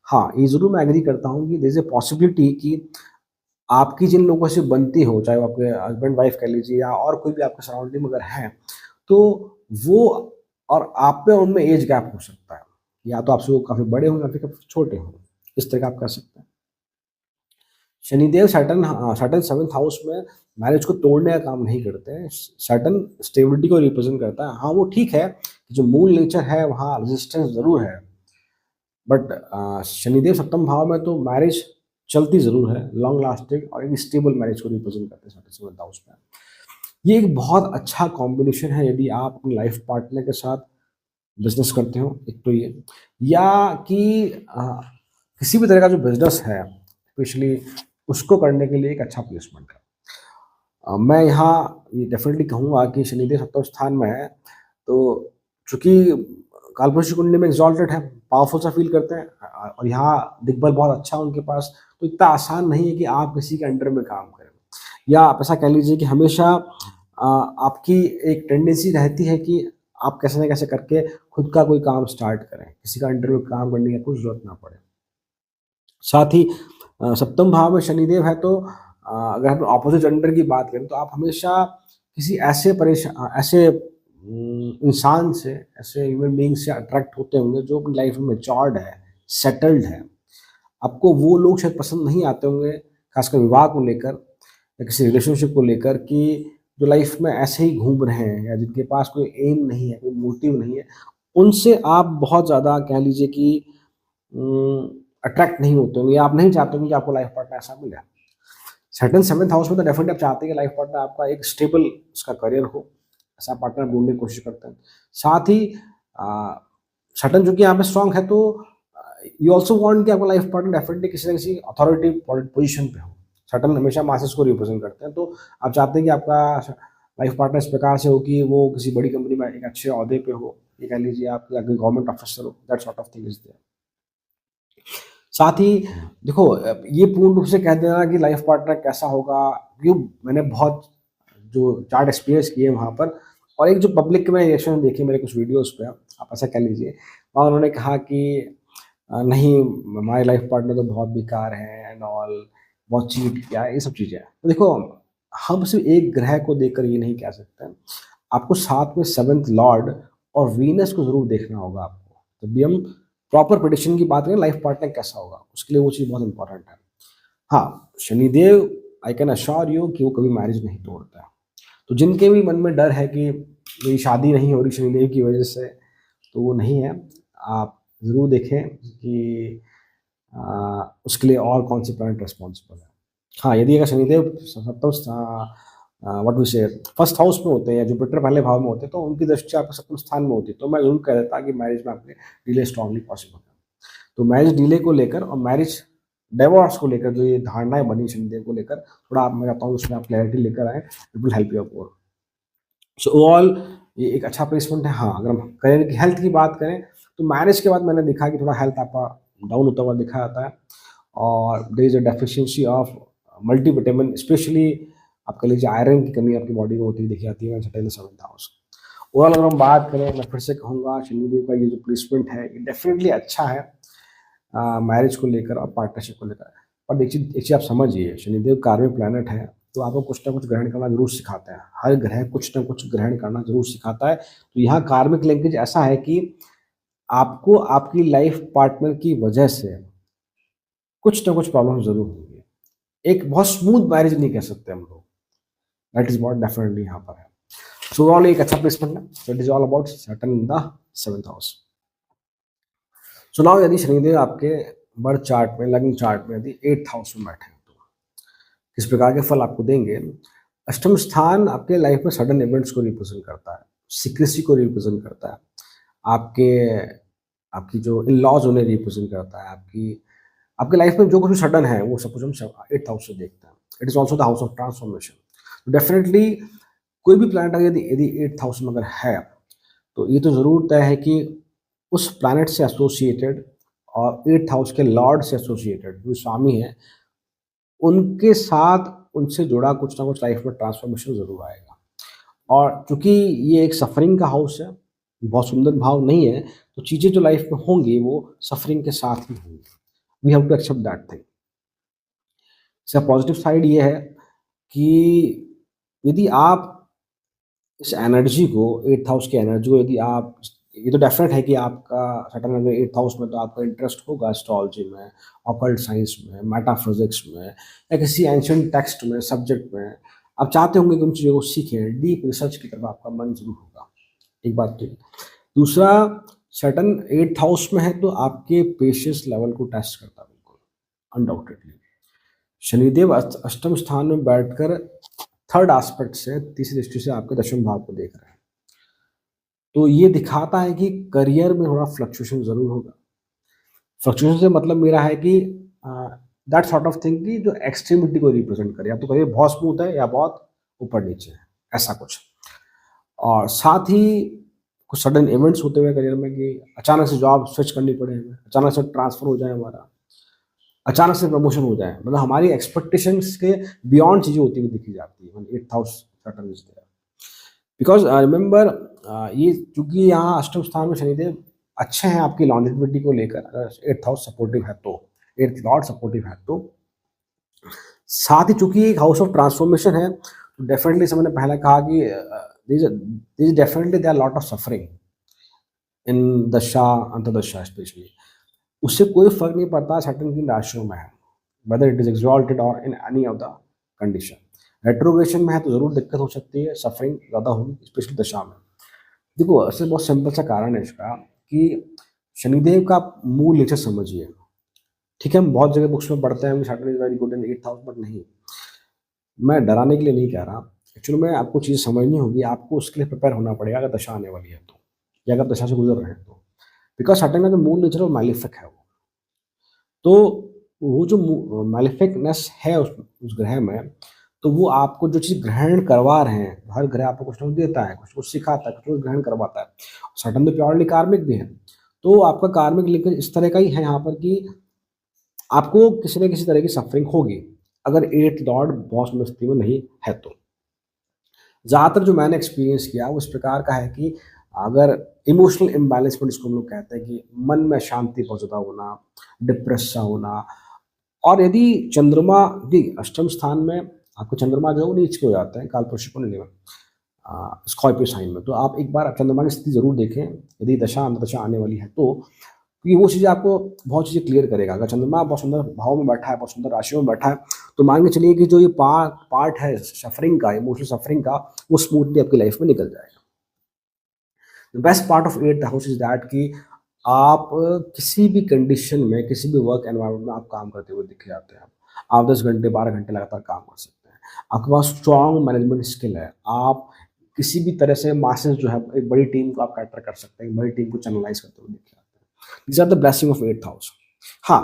हाँ, ये ज़रूर मैं एग्री करता हूँ कि देयर इज ए पॉसिबिलिटी कि आपकी जिन लोगों से बनती हो, चाहे वो आपके हस्बैंड वाइफ कह लीजिए या और कोई भी आपके सराउंडिंग में अगर है, तो वो और आप पे उनमें एज गैप हो सकता है, या तो आपसे वो काफ़ी बड़े हों या फिर काफ़ी छोटे हों, इस तरह का आप कह सकते हैं। Shanidev Saturn Saturn seventh house में मैरिज को तोड़ने का काम नहीं करते हैं। सैटर्न स्टेबिलिटी को रिप्रेजेंट करता है। हाँ, वो ठीक है कि जो मूल नेचर है वहाँ रेजिस्टेंस ज़रूर है, बट शनिदेव सप्तम भाव में तो मैरिज चलती ज़रूर है, लॉन्ग लास्टिंग और एक स्टेबल मैरिज को रिप्रेजेंट करते हैं सैटर्न सेवंथ हाउस में। ये एक बहुत अच्छा कॉम्बिनेशन है यदि आप अपने लाइफ पार्टनर के साथ बिजनेस करते हो, एक तो ये, या कि किसी भी तरह का जो बिजनेस है स्पेशली उसको करने के लिए एक अच्छा प्लेसमेंट है। मैं यहाँ ये डेफ़िनेटली कहूँगा कि शनिदेव सप्तम स्थान में है, तो चूँकि कालपुरुष की कुंडली में एक्सॉल्टेड है, पावरफुल सा फ़ील करते हैं और यहाँ दिग्बल बहुत अच्छा है उनके पास, तो इतना आसान नहीं है कि आप किसी के अंडर में काम करें। या आप ऐसा कह लीजिए कि हमेशा आपकी एक टेंडेंसी रहती है कि आप कैसे न कैसे करके खुद का कोई काम स्टार्ट करें, किसी का अंडर में काम करने की आपको ज़रूरत ना पड़े। साथ ही सप्तम भाव में शनिदेव है तो अगर हम ऑपोजिट जेंडर की बात करें तो आप हमेशा किसी ऐसे इंसान से, ऐसे ह्यूमन बीइंग से अट्रैक्ट होते होंगे जो अपनी लाइफ में मैच्योर्ड है, सेटल्ड है। आपको वो लोग शायद पसंद नहीं आते होंगे, खासकर विवाह को लेकर या किसी रिलेशनशिप को लेकर कि जो लाइफ में ऐसे ही घूम रहे हैं या जिनके पास कोई एम नहीं है, कोई मोटिव नहीं है, उनसे आप बहुत ज़्यादा कह लीजिए कि अट्रैक्ट नहीं होते होंगे या आप नहीं चाहते होंगे कि आपको लाइफ पार्टनर ऐसा मिले। सैटर्न 7th हाउस में तो डेफिनेटली आप चाहते हैं कि लाइफ पार्टनर आपका एक स्टेबल उसका करियर हो, ऐसा पार्टनर ढूँढने की कोशिश करते हैं। साथ ही सैटर्न चूँकि यहाँ पे स्ट्रॉन्ग है तो यू ऑल्सो वांट कि आपका लाइफ पार्टनर डेफिनेटली किसी न किसी अथॉरिटी पोजीशन पे हो। सैटर्न हमेशा मासेस को रिप्रेजेंट करते हैं, तो आप चाहते हैं कि आपका लाइफ पार्टनर इस प्रकार से हो कि वो किसी बड़ी कंपनी में एक अच्छे ओहदे पे हो, ये कह लीजिए आप या कोई गवर्नमेंट ऑफिसर हो, that sort of thing is there. साथ ही देखो ये पूर्ण रूप से कह देना कि लाइफ पार्टनर कैसा होगा, क्यों मैंने बहुत जो चार्ट एक्सपीरियंस किए वहाँ पर और एक जो पब्लिक में रिएक्शन देखे मेरे कुछ वीडियोस पे आप ऐसा कह लीजिए, वहाँ उन्होंने कहा कि नहीं हमारे लाइफ पार्टनर तो बहुत बेकार हैं एंड ऑल, बहुत चीट किया, ये सब चीज़ें। तो देखो हम सिर्फ एक ग्रह को देखकर ये नहीं कह सकते, आपको साथ में 7th लॉर्ड और वीनस को ज़रूर देखना होगा आपको। जब भी हम प्रॉपर प्रेडिक्शन की बात करें लाइफ पार्टनर कैसा होगा, उसके लिए वो चीज़ बहुत इंपॉर्टेंट है। हाँ, Shanidev I can assure you कि वो कभी मैरिज नहीं तोड़ता है। तो जिनके भी मन में डर है कि मेरी शादी नहीं हो रही शनिदेव की वजह से, तो वो नहीं है। आप ज़रूर देखें कि उसके लिए और कौन से प्लैनेट रिस्पॉन्सिबल है। हाँ, यदि अगर शनिदेव सप्तम व्हाट वी से फर्स्ट हाउस में होते हैं या जुपिटर पहले भाव में होते हैं, तो उनकी दृष्टि आपके सप्तम स्थान में होती है, तो मैं ज़रूर कह देता कि मैरिज में आपके डिले स्ट्रांगली पॉसिबल है। तो मैरिज डिले को लेकर और मैरिज डिवोर्स को लेकर जो ये धारणाएँ बनी शनिदेव को लेकर, थोड़ा आप मैं चाहता हूँ उसमें आप क्लैरिटी लेकर आएँ, it will help you out more. So overall ये एक अच्छा प्लेसमेंट है। हाँ, अगर हम करियर की हेल्थ की बात करें, तो मैरिज के बाद मैंने देखा कि थोड़ा हेल्थ आपका डाउन होता हुआ दिखा जाता है और there is a deficiency of multivitamin, specially आप कह लीजिए आयरन की कमी आपकी बॉडी में होती हुई देखी जाती है when in the 7th house. Overall अगर हम बात करें, मैं फिर से कहूँगा शनिदेव का ये जो प्लेसमेंट है, ये डेफिनिटली अच्छा है मैरिज को लेकर और पार्टनरशिप को लेकर। और एक चीज़ आप समझिए, शनिदेव कार्मिक प्लैनेट है, तो आपको कुछ ना कुछ ग्रहण करना ज़रूर सिखाता है। हर ग्रह कुछ ना कुछ ग्रहण करना ज़रूर सिखाता है। तो यहाँ कार्मिक लिंकेज ऐसा है कि आपको आपकी लाइफ पार्टनर की वजह से कुछ ना कुछ प्रॉब्लम ज़रूर होंगी। एक बहुत स्मूथ मैरिज नहीं कह सकते हम लोग। दैट इज़ व्हाट डेफिनिटली यहाँ पर है। सो ओवरऑल एक अच्छा प्लेसमेंट है। So it is all about Saturn in the 7th house. So now यदि शनिदेव आपके बर्थ चार्ट में, लग्न चार्ट में यदि 8th हाउस में बैठे हैं, तो किस प्रकार के फल आपको देंगे? अष्टम स्थान आपके लाइफ में सडन इवेंट्स को रिप्रेजेंट करता है, सीक्रेसी को रिप्रेजेंट करता है, आपके आपकी जो इन-लॉज़ उन्हें रिप्रेजेंट करता है, आपकी आपकी लाइफ में जो कुछ भी सडन है, वो सब कुछ हम 8th हाउस से देखते हैं। It is also the house of transformation. Definitely कोई भी प्लैनेट अगर यदि यदि 8th हाउस में अगर है, तो ये तो ज़रूर तय है कि उस प्लैनेट से एसोसिएटेड और 8th हाउस के लॉर्ड से एसोसिएटेड जो स्वामी हैं, उनके साथ उनसे जुड़ा कुछ ना कुछ लाइफ में ट्रांसफॉर्मेशन ज़रूर आएगा। और चूँकि ये एक सफ़रिंग का हाउस है, बहुत सुंदर भाव नहीं है, तो चीज़ें जो लाइफ में होंगी वो सफ़रिंग के साथ ही होंगी। We have to accept that thing. इसका पॉजिटिव साइड ये है कि यदि आप इस एनर्जी को 8th हाउस की एनर्जी को यदि आप, ये तो डेफिनेट है कि आपका सैटर्न अगर 8th हाउस में, तो आपका इंटरेस्ट होगा एस्ट्रोलॉजी में, ऑकल्ट साइंस में, मेटाफिजिक्स में या किसी एंशिएंट टेक्स्ट में, सब्जेक्ट में। आप चाहते होंगे कि उन चीज़ों को सीखें, डीप रिसर्च की तरफ आपका मन ज़रूर होगा। एक बात तो ये। दूसरा, सैटर्न 8th हाउस में है तो आपके पेशेंस लेवल को टेस्ट करता है बिल्कुल, अनडाउटेडली। शनिदेव अष्टम स्थान में बैठकर थर्ड एस्पेक्ट से, तीसरी दृष्टि से आपके दशम भाव को देख रहे हैं, तो ये दिखाता है कि करियर में थोड़ा फ्लक्चुएशन ज़रूर होगा। फ्लक्चुएशन से मतलब मेरा है कि दैट सॉर्ट ऑफ थिंग कि जो एक्सट्रीमिटी को रिप्रेजेंट करे, या तो करियर बहुत स्मूथ है या बहुत ऊपर नीचे, ऐसा कुछ। और साथ ही कुछ सडन इवेंट्स होते हुए करियर में कि अचानक से जॉब स्विच करनी पड़े हमें, अचानक से ट्रांसफ़र हो जाए हमारा, अचानक से प्रमोशन हो जाए, मतलब हमारी एक्सपेक्टेशंस के बियॉन्ड चीज़ें होती हुई दिखी जाती है। 8th house Saturn is there. Because remember ये चूँकि यहाँ अष्टम स्थान में शनिदेव अच्छे हैं आपकी लॉन्जेविटी को लेकर, अगर 8th हाउस सपोर्टिव है तो, 8th लॉर्ड सपोर्टिव है तो। साथ ही चूँकि एक हाउस ऑफ ट्रांसफॉर्मेशन है, तो डेफिनिटली जैसे मैंने पहले कहा कि there is definitely there are lot of suffering in दशा, अंतर्दशा स्पेशली। उससे कोई फ़र्क नहीं पड़ता सैटर्न किन राशियों में है, वेदर इट इज़ एक्सॉल्टेड और in any of the condition. Retrogression में है तो ज़रूर दिक्कत हो सकती है, सफरिंग ज़्यादा होगी स्पेशली दशा में। देखो इससे बहुत सिंपल सा कारण है इसका कि शनिदेव का मूल नेचर समझिए। ठीक है, हम बहुत जगह बुक्स में पढ़ते हैं कि Saturn is very good in 8th house, but नहीं, मैं डराने के लिए नहीं कह रहा। एक्चुअली में आपको चीज़ समझनी होगी, आपको उसके लिए प्रिपेयर होना पड़ेगा अगर दशा आने वाली है तो, या अगर दशा से गुजर रहे हैं तो। बिकॉज़ सैटर्न का जो मूल नेचर है वो मैलेफिक है वो। तो वो जो मैलेफिकनेस है उस ग्रह में, तो वो आपको जो चीज़ ग्रहण करवा रहे हैं, हर ग्रह आपको कुछ ना कुछ देता है, कुछ कुछ सिखाता है, कुछ कुछ ग्रहण करवाता है। सैटर्न तो प्योरली कार्मिक भी है, तो आपका कार्मिक लेकिन इस तरह का ही है यहाँ पर कि आपको किसी न किसी तरह की सफरिंग होगी, अगर 8th लॉर्ड बहुत सुंदर स्थिति में नहीं है तो। ज़्यादातर जो मैंने एक्सपीरियंस किया वो इस प्रकार का है कि अगर इमोशनल इम्बैलेंसमेंट जिसको हम लोग कहते हैं कि मन में शांति बहुत ज़्यादा होना, डिप्रेस सा होना, और यदि चंद्रमा जी अष्टम स्थान में आपका चंद्रमा जो है वो नीच के हो जाता है कालपुरुष कुंडली में, स्कॉर्पियो साइन में, तो आप एक बार चंद्रमा की स्थिति जरूर देखें यदि दशा अंतदशा आने वाली है तो, क्योंकि वो चीज़ें आपको बहुत चीज़ें क्लियर करेगा। अगर चंद्रमा बहुत सुंदर भाव में बैठा है, बहुत सुंदर राशियों में बैठा है, तो मान के चलिए कि जो ये पार्ट है सफरिंग का, इमोशनल सफरिंग का, वो स्मूथली आपकी लाइफ में निकल जाएगा। The best part of 8th house is that कि आप किसी भी कंडीशन में, किसी भी वर्क एनवायरनमेंट में आप काम करते हुए दिख जाते हैं। आप 10 घंटे 12 घंटे लगातार काम कर सकते हैं, आपके पास स्ट्रॉन्ग मैनेजमेंट स्किल है, आप किसी भी तरह से मासेस जो है एक बड़ी टीम को आप कैटर कर सकते हैं, एक बड़ी टीम को चैनलाइज करते हुए दिख जाते हैं। These are the blessing of 8th house. हाँ,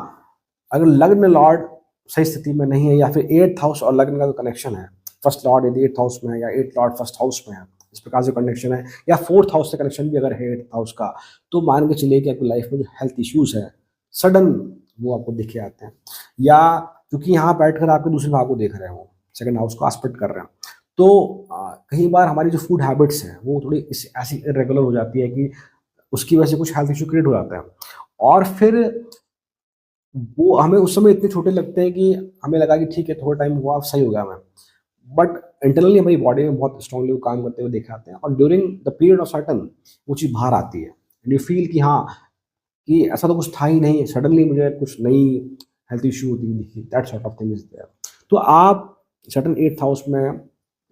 अगर लग्न लॉर्ड सही स्थिति में नहीं है, या फिर 8th हाउस और लग्न का जो कनेक्शन है, फर्स्ट लॉर्ड यदि 8th हाउस में है या 8th लॉर्ड फर्स्ट हाउस में है, इस प्रकार से कनेक्शन है, या 4th हाउस से कनेक्शन भी अगर है 8th हाउस का, तो मान के चलिए कि आपकी लाइफ में जो हेल्थ इश्यूज है सडन वो आपको दिखे आते हैं, या क्योंकि यहाँ बैठकर आपके दूसरे भाव को देख रहे हो, सेकंड हाउस को आस्पेक्ट कर रहे हैं, तो कई बार हमारी जो फूड हैबिट्स हैं वो थोड़ी ऐसी इरेगुलर हो जाती है कि उसकी वजह से कुछ हेल्थ इशू क्रिएट हो जाता है, और फिर वो हमें उस समय इतने छोटे लगते हैं कि हमें लगा कि ठीक है थोड़ा टाइम हुआ, अब सही हो गया मैं, बट इंटरनली हमारी बॉडी में बहुत स्ट्रांगली वो काम करते हुए देखे आते हैं, और during the period of certain वो चीज़ बाहर आती है, एंड यू फील कि हाँ, कि ऐसा तो कुछ था ही नहीं, सडनली मुझे कुछ नई हेल्थ इशू होती हुई दिखी, that sort of thing is there. तो आप सर्टन 8th हाउस में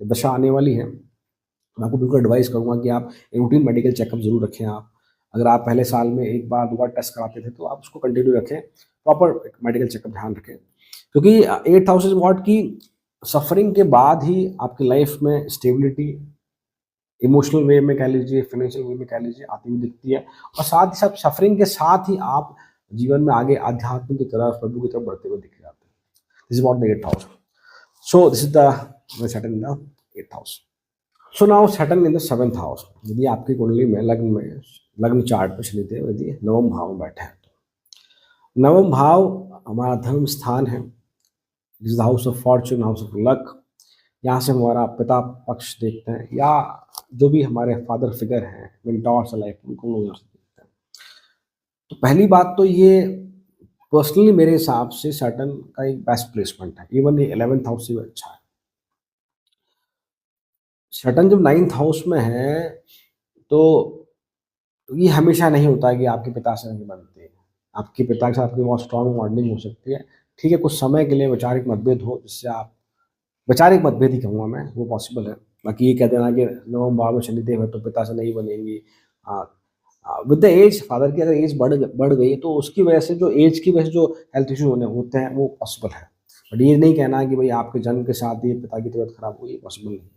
दशा आने वाली है, मैं आपको बिल्कुल एडवाइस करूँगा कि आप रूटीन मेडिकल चेकअप ज़रूर रखें। आप अगर आप पहले साल में एक बार 2 बार टेस्ट कराते थे तो आप उसको कंटिन्यू रखें, प्रॉपर मेडिकल चेकअप ध्यान रखें, क्योंकि 8th हाउस इज व्हाट की सफरिंग के बाद ही आपकी लाइफ में स्टेबिलिटी, इमोशनल वे में कह लीजिए, फाइनेंशियल वे में कह लीजिए, आती हुई दिखती है, और साथ ही साथ सफरिंग के साथ ही आप जीवन में आगे अध्यात्म की तरफ, प्रभु की तरफ बढ़ते हुए दिख जाते हैं। This is what the 8th house. So this is the Saturn in the 8th house. So now Saturn in the 7th house, यदि आपकी कुंडली में लग्न चार्ट पर शनिदेव यदि नवम भाव में बैठे हैं, तो नवम भाव हमारा धर्म स्थान है, this is the house of Fortune, house of luck. यहाँ से हमारा पिता पक्ष देखते हैं, या जो भी हमारे फादर फिगर हैं, मेंटोर्स लाइफ, उनको हम लोग यहाँ से देखते हैं। तो पहली बात तो ये पर्सनली मेरे हिसाब से सैटर्न का एक बेस्ट प्लेसमेंट है, इवन ये 11th हाउस से भी अच्छा है। सैटर्न जब 9th हाउस में है तो ये हमेशा नहीं होता है कि आपके पिता से नहीं बनते, आपके पिता के साथ आपकी बहुत स्ट्रॉन्ग बॉन्डिंग हो सकती है। ठीक है, कुछ समय के लिए वैचारिक मतभेद हो, जिससे आप, वैचारिक मतभेद ही कहूँगा मैं, वो पॉसिबल है। बाकी ये कह देना कि नवम भाव में शनिदेव है तो पिता से नहीं बनेंगी, विद द एज फादर की अगर एज बढ़ गई तो उसकी वजह से, जो एज की वजह से जो हेल्थ इशू होते हैं वो पॉसिबल है, बट ये नहीं कहना कि भाई आपके जन्म के साथ ही पिता की तबीयत खराब हुई, पॉसिबल नहीं।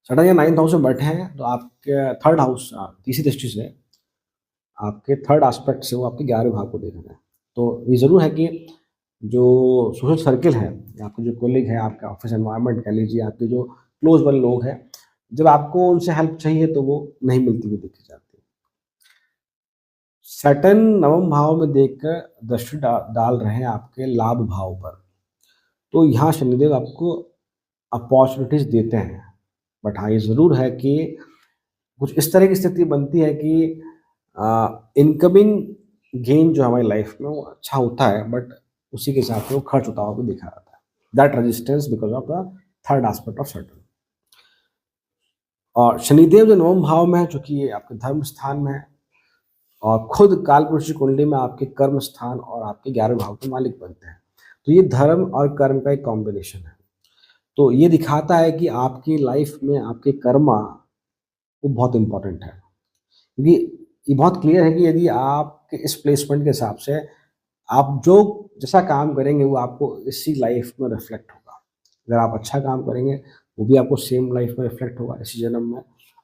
सडन या 9th हाउस में बैठे हैं तो आपके थर्ड हाउस, तीसरी दृष्टि से आपके थर्ड एस्पेक्ट से वो आपके 11वें भाव को देख रहे हैं, तो ये ज़रूर है कि जो सोशल सर्किल है, या आपके जो कोलीग है, आपका ऑफिस एनवायरनमेंट कह लीजिए, आपके जो क्लोज वाले लोग हैं, जब आपको उनसे हेल्प चाहिए तो वो नहीं मिलती हुई देखी जाती है। सैटर्न नवम भाव में देखकर दृष्टि डाल रहे हैं आपके लाभ भाव पर। तो यहाँ शनिदेव आपको अपॉर्चुनिटीज देते हैं, बट हाँ, ये ज़रूर है कि कुछ इस तरह की स्थिति बनती है कि इनकमिंग गेन जो हमारी लाइफ में वो अच्छा होता है, बट उसी के साथ में वो खर्च होता हुआ भी दिखा जाता है। That resistance because of the third aspect of Saturn. और शनिदेव जो नवम भाव में है, चूंकि ये आपके धर्म स्थान में है, और खुद कालपुरुष की कुंडली में आपके कर्म स्थान और आपके 11वें भाव के मालिक बनते हैं। तो ये धर्म और कर्म का एक कॉम्बिनेशन है। तो ये दिखाता है कि आपकी लाइफ में आपके कर्मा वो बहुत इंपॉर्टेंट है, क्योंकि ये बहुत क्लियर है कि यदि आपके इस प्लेसमेंट के हिसाब से आप जो जैसा काम करेंगे वो आपको इसी लाइफ में रिफ्लेक्ट होगा। अगर आप अच्छा काम करेंगे वो भी आपको सेम लाइफ में रिफ्लेक्ट होगा इसी जन्म में।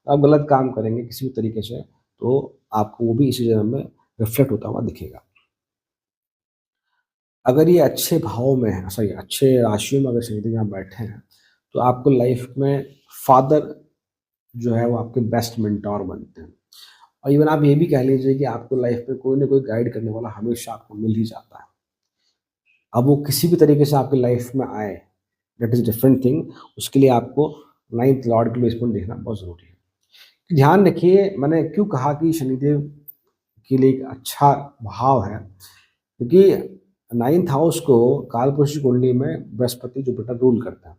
आप गलत काम करेंगे किसी भी तरीके से तो आपको वो भी इसी जन्म में रिफ्लेक्ट होता हुआ दिखेगा। अगर ये अच्छे भाव में है, सॉरी अच्छे राशियों में अगर शनिदेव यहाँ बैठे हैं, तो आपको लाइफ में फादर जो है वो आपके बेस्ट मेंटोर बनते हैं। और इवन आप ये भी कह लीजिए कि आपको लाइफ में कोई ना कोई गाइड करने वाला हमेशा आपको मिल ही जाता है। अब वो किसी भी तरीके से आपकी लाइफ में आए, दैट इज़ डिफरेंट थिंग। उसके लिए आपको नाइन्थ लॉर्ड के प्लेसमेंट देखना बहुत ज़रूरी है। ध्यान रखिए, मैंने क्यों कहा कि शनिदेव के लिए एक अच्छा भाव है, क्योंकि नाइन्थ हाउस को कालपुरुष की कुंडली में बृहस्पति जुपिटर रूल करता है।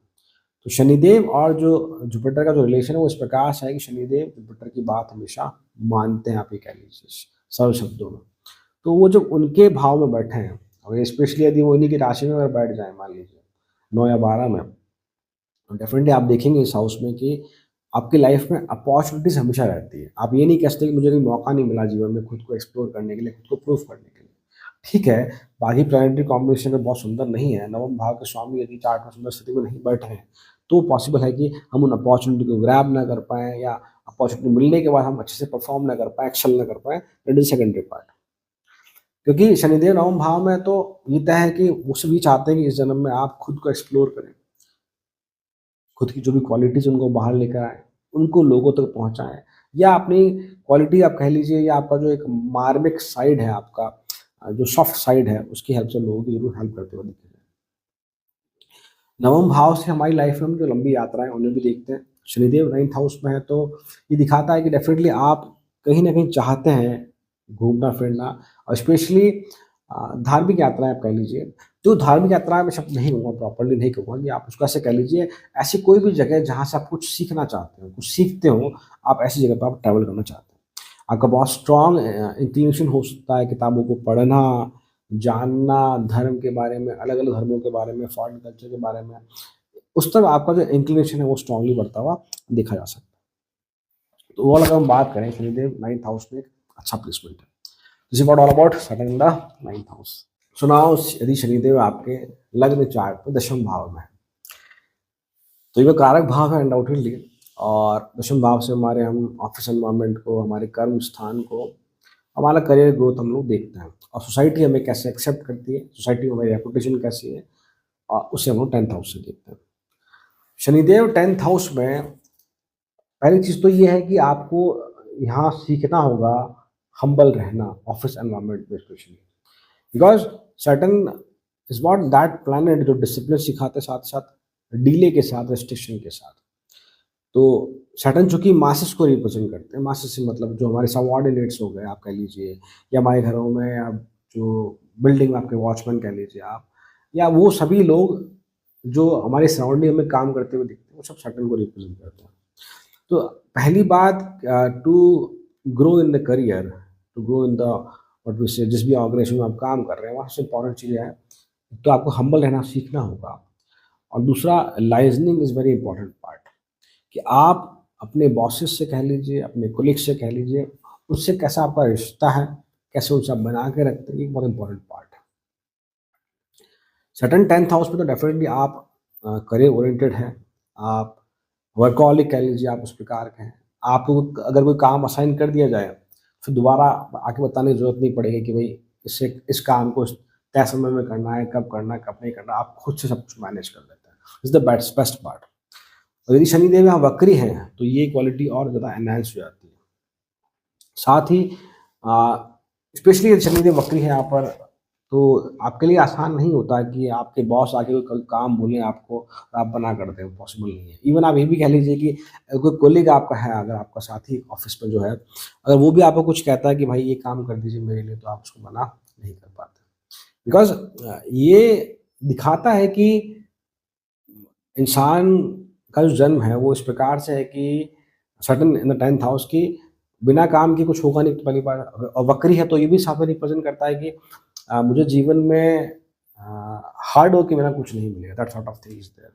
तो शनिदेव और जो जुपिटर का जो रिलेशन है वो इस प्रकार से है कि शनिदेव जुपिटर की बात हमेशा मानते हैं, आप ये कह लीजिए सरल शब्दों में। तो वो जब उनके भाव में बैठे हैं, और स्पेशली यदि वो इन्हीं की राशि में अगर बैठ जाए, मान लीजिए 9 या 12 में, तो डेफिनेटली आप देखेंगे इस हाउस में कि आपकी लाइफ में अपॉर्चुनिटीज हमेशा रहती है। आप ये नहीं कह सकते कि मुझे कोई मौका नहीं मिला जीवन में खुद को एक्सप्लोर करने के लिए, खुद को प्रूफ करने के लिए। ठीक है, बाकी प्लानिटरी कॉम्बिनेशन में बहुत सुंदर नहीं है, नवम भाव के स्वामी यदि चार्ट में सुंदर स्थिति में नहीं बैठे हैं, तो पॉसिबल है कि हम उन अपॉर्चुनिटी को ग्रैब ना कर पाएँ, या अपॉर्चुनिटी मिलने के बाद हम अच्छे से परफॉर्म ना कर पाएँ, एक्सेल ना कर पाएँ, दैट इज सेकेंडरी पार्ट। क्योंकि शनिदेव नवम भाव में तो ये तय है कि वो सभी चाहते हैं कि इस जन्म में आप खुद को एक्सप्लोर करें, खुद की जो भी क्वालिटीज़ उनको बाहर लेकर आएँ, उनको लोगों तक पहुँचाएँ, या अपनी क्वालिटी आप कह लीजिए, या आपका जो एक मार्मिक साइड है, आपका जो सॉफ्ट साइड है, उसकी हेल्प से लोगों की ज़रूर हेल्प करते हुए दिखेंगे। नवम भाव से हमारी लाइफ में हम जो लंबी यात्राएँ उन्हें भी देखते हैं। शनिदेव 9th हाउस में है तो ये दिखाता है कि डेफ़िनेटली आप कहीं न कहीं चाहते हैं घूमना-फिरना, और स्पेशली धार्मिक यात्राएँ आप कह लीजिए। तो धार्मिक यात्राएँ मैं शब्द नहीं कहूँगा, प्रॉपर्ली नहीं कहूँगा, कि आप उसको ऐसे कह लीजिए, ऐसी कोई भी जगह जहाँ से आप कुछ सीखना चाहते हो, कुछ सीखते हो, आप ऐसी जगह पे आप ट्रैवल करना चाहते हैं। आपका बहुत स्ट्रॉन्ग इंक्लिनेशन हो सकता है किताबों को पढ़ना, जानना, धर्म के बारे में, अलग-अलग धर्मों के बारे में, फॉरेन कल्चर के बारे में। उस तरफ आपका जो इंक्लिनेशन है वो स्ट्रांगली बढ़ता हुआ देखा जा सकता है। तो ओवरऑल अगर हम बात करें, शनिदेव 9th हाउस में एक अच्छा प्लेसमेंट है। This is what all about Saturn in the 9th house. So now यदि शनिदेव आपके लग्न चार्ट में दशम भाव में है, तो ये कारक भाव है अनडाउटेडली। और दशम भाव से हमारे हम ऑफिस एनवायरनमेंट को, हमारे कर्म स्थान को, हमारा करियर ग्रोथ हम लोग देखते हैं, और सोसाइटी हमें कैसे एक्सेप्ट करती है, सोसाइटी में हमारी रेपुटेशन कैसी है, और उसे हम लोग 10th हाउस से देखते हैं। शनिदेव 10th हाउस में पहली चीज़ तो ये है कि आपको यहाँ सीखना होगा हम्बल रहना, ऑफिस एनवायरनमेंट में specially, because certain is not that planet जो डिसिप्लिन सिखाते साथ साथ डीले के साथ, रेस्ट्रिक्शन के साथ। तो सैटर्न चूंकि मासेस को रिप्रेजेंट करते हैं, मासेस से मतलब जो हमारे सबऑर्डिनेट्स हो गए आप कह लीजिए, या हमारे घरों में, या जो बिल्डिंग में आपके वॉचमैन कह लीजिए आप, या वो सभी लोग जो हमारे सराउंडिंग में काम करते हुए दिखते हैं, वो सब सैटर्न को रिप्रेजेंट करते हैं। तो पहली बात, to grow in the career, to grow in the what we say, जिस भी ऑर्गेनाइजेशन में आप काम कर रहे हैं, वहाँ सबसे इंपॉर्टेंट चीज़ है, तो आपको हम्बल रहना सीखना होगा। और दूसरा, liaisoning is very important part, कि आप अपने बॉसेस से कह लीजिए, अपने कोलिग्स से कह लीजिए, उससे कैसा आपका रिश्ता है, कैसे उनसे आप बना के रखते हैं, ये बहुत इंपॉर्टेंट पार्ट है। सैटर्न 10th हाउस में तो डेफिनेटली आप करियर ओरिएंटेड हैं, आप वर्कहॉलिक कह लीजिए, आप उस प्रकार के हैं। आपको अगर कोई काम असाइन कर दिया जाए, फिर दोबारा आके बताने की ज़रूरत नहीं पड़ेगी कि भई इस काम को तय समय में करना है, कब नहीं करना, आप खुद से सब कुछ मैनेज कर लेते हैं। Is the best part. और यदि शनिदेव यहाँ वक्री हैं, तो ये क्वालिटी और ज़्यादा एनहांस हो जाती है। साथ ही स्पेशली यदि शनिदेव वक्री है यहाँ पर, तो आपके लिए आसान नहीं होता कि आपके बॉस आके कोई काम बोलें आपको और आप बना कर दें, पॉसिबल नहीं है। इवन आप ये भी कह लीजिए कि कोई कोलीग आपका है, अगर आपका साथी ऑफिस में जो है, अगर वो भी आपको कुछ कहता है कि भाई ये काम कर दीजिए मेरे लिए, तो आप उसको मना नहीं कर पाते। बिकॉज़ ये दिखाता है कि इंसान का जो जन्म है वो इस प्रकार से है कि certain in the 10th house की बिना काम के कुछ होगा नहीं, पहली बार। और वक्री है तो ये भी साथ में रिप्रेजेंट करता है कि मुझे जीवन में हार्ड वर्क के बिना कुछ नहीं मिलेगा, that sort of thing is there.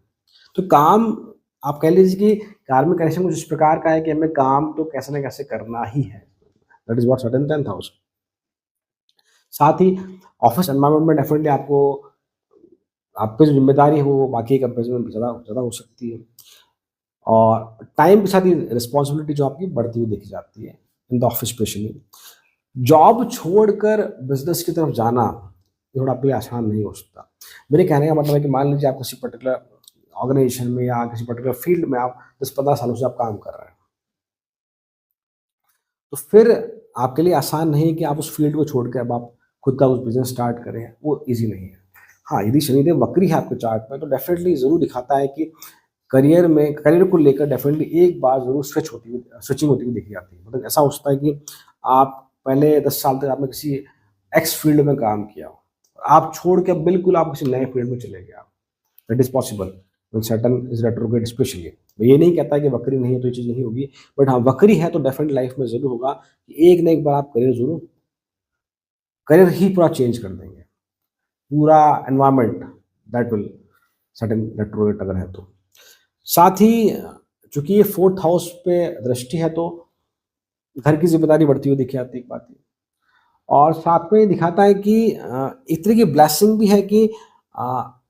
तो काम, आप कह लीजिए कि कार्मिक कनेक्शन कुछ इस प्रकार का है कि हमें काम तो कैसे ना कैसे करना ही है, that is what certain 10th house. साथ ही ऑफिस एनवायरनमेंट में डेफिनेटली आपको, आप पे जो ज़िम्मेदारी है वो बाकी कंपैरिज़न में ज़्यादा ज़्यादा हो सकती है, और टाइम के साथ ही रिस्पॉन्सिबिलिटी जो आपकी बढ़ती हुई देखी जाती है in the office specially. Job छोड़कर बिज़नेस की तरफ जाना ये थोड़ा आपके लिए आसान नहीं हो सकता। मेरे कहने का मतलब है कि मान लीजिए आप किसी पर्टिकुलर ऑर्गेनाइजेशन में या किसी पर्टिकुलर फील्ड में आप 10-15 सालों से आप काम कर रहे हैं, तो फिर आपके लिए आसान नहीं है कि आप उस फील्ड को छोड़ के अब आप खुद का कुछ बिज़नेस स्टार्ट करें, वो ईज़ी नहीं है। हाँ, यदि शनिदेव वक्री है आपके चार्ट में, तो डेफ़िनेटली ज़रूर दिखाता है कि करियर को लेकर डेफ़िनेटली एक बार ज़रूर स्विचिंग होती हुई देखी जाती है। मतलब ऐसा हो सकता है कि आप पहले 10 साल तक आपने किसी एक्स फील्ड में काम किया हो, आप छोड़ के अब बिल्कुल आप किसी नए फील्ड में चले गए आप। That is possible when Saturn is retrograde specially. मैं ये नहीं कहता कि वक्री नहीं है तो ये चीज़ नहीं होगी, बट हाँ, वक्री है तो डेफ़िनेटली लाइफ़ में ज़रूर होगा कि एक ना एक बार आप करियर ही पूरा चेंज कर देंगे। पूरा environment that will sudden retrograde अगर है तो। साथ ही चूँकि ये 4th हाउस पे दृष्टि है, तो घर की ज़िम्मेदारी बढ़ती हुई दिखी आती है, एक बात ये। और साथ में ये दिखाता है कि एक तरह की ब्लेसिंग भी है कि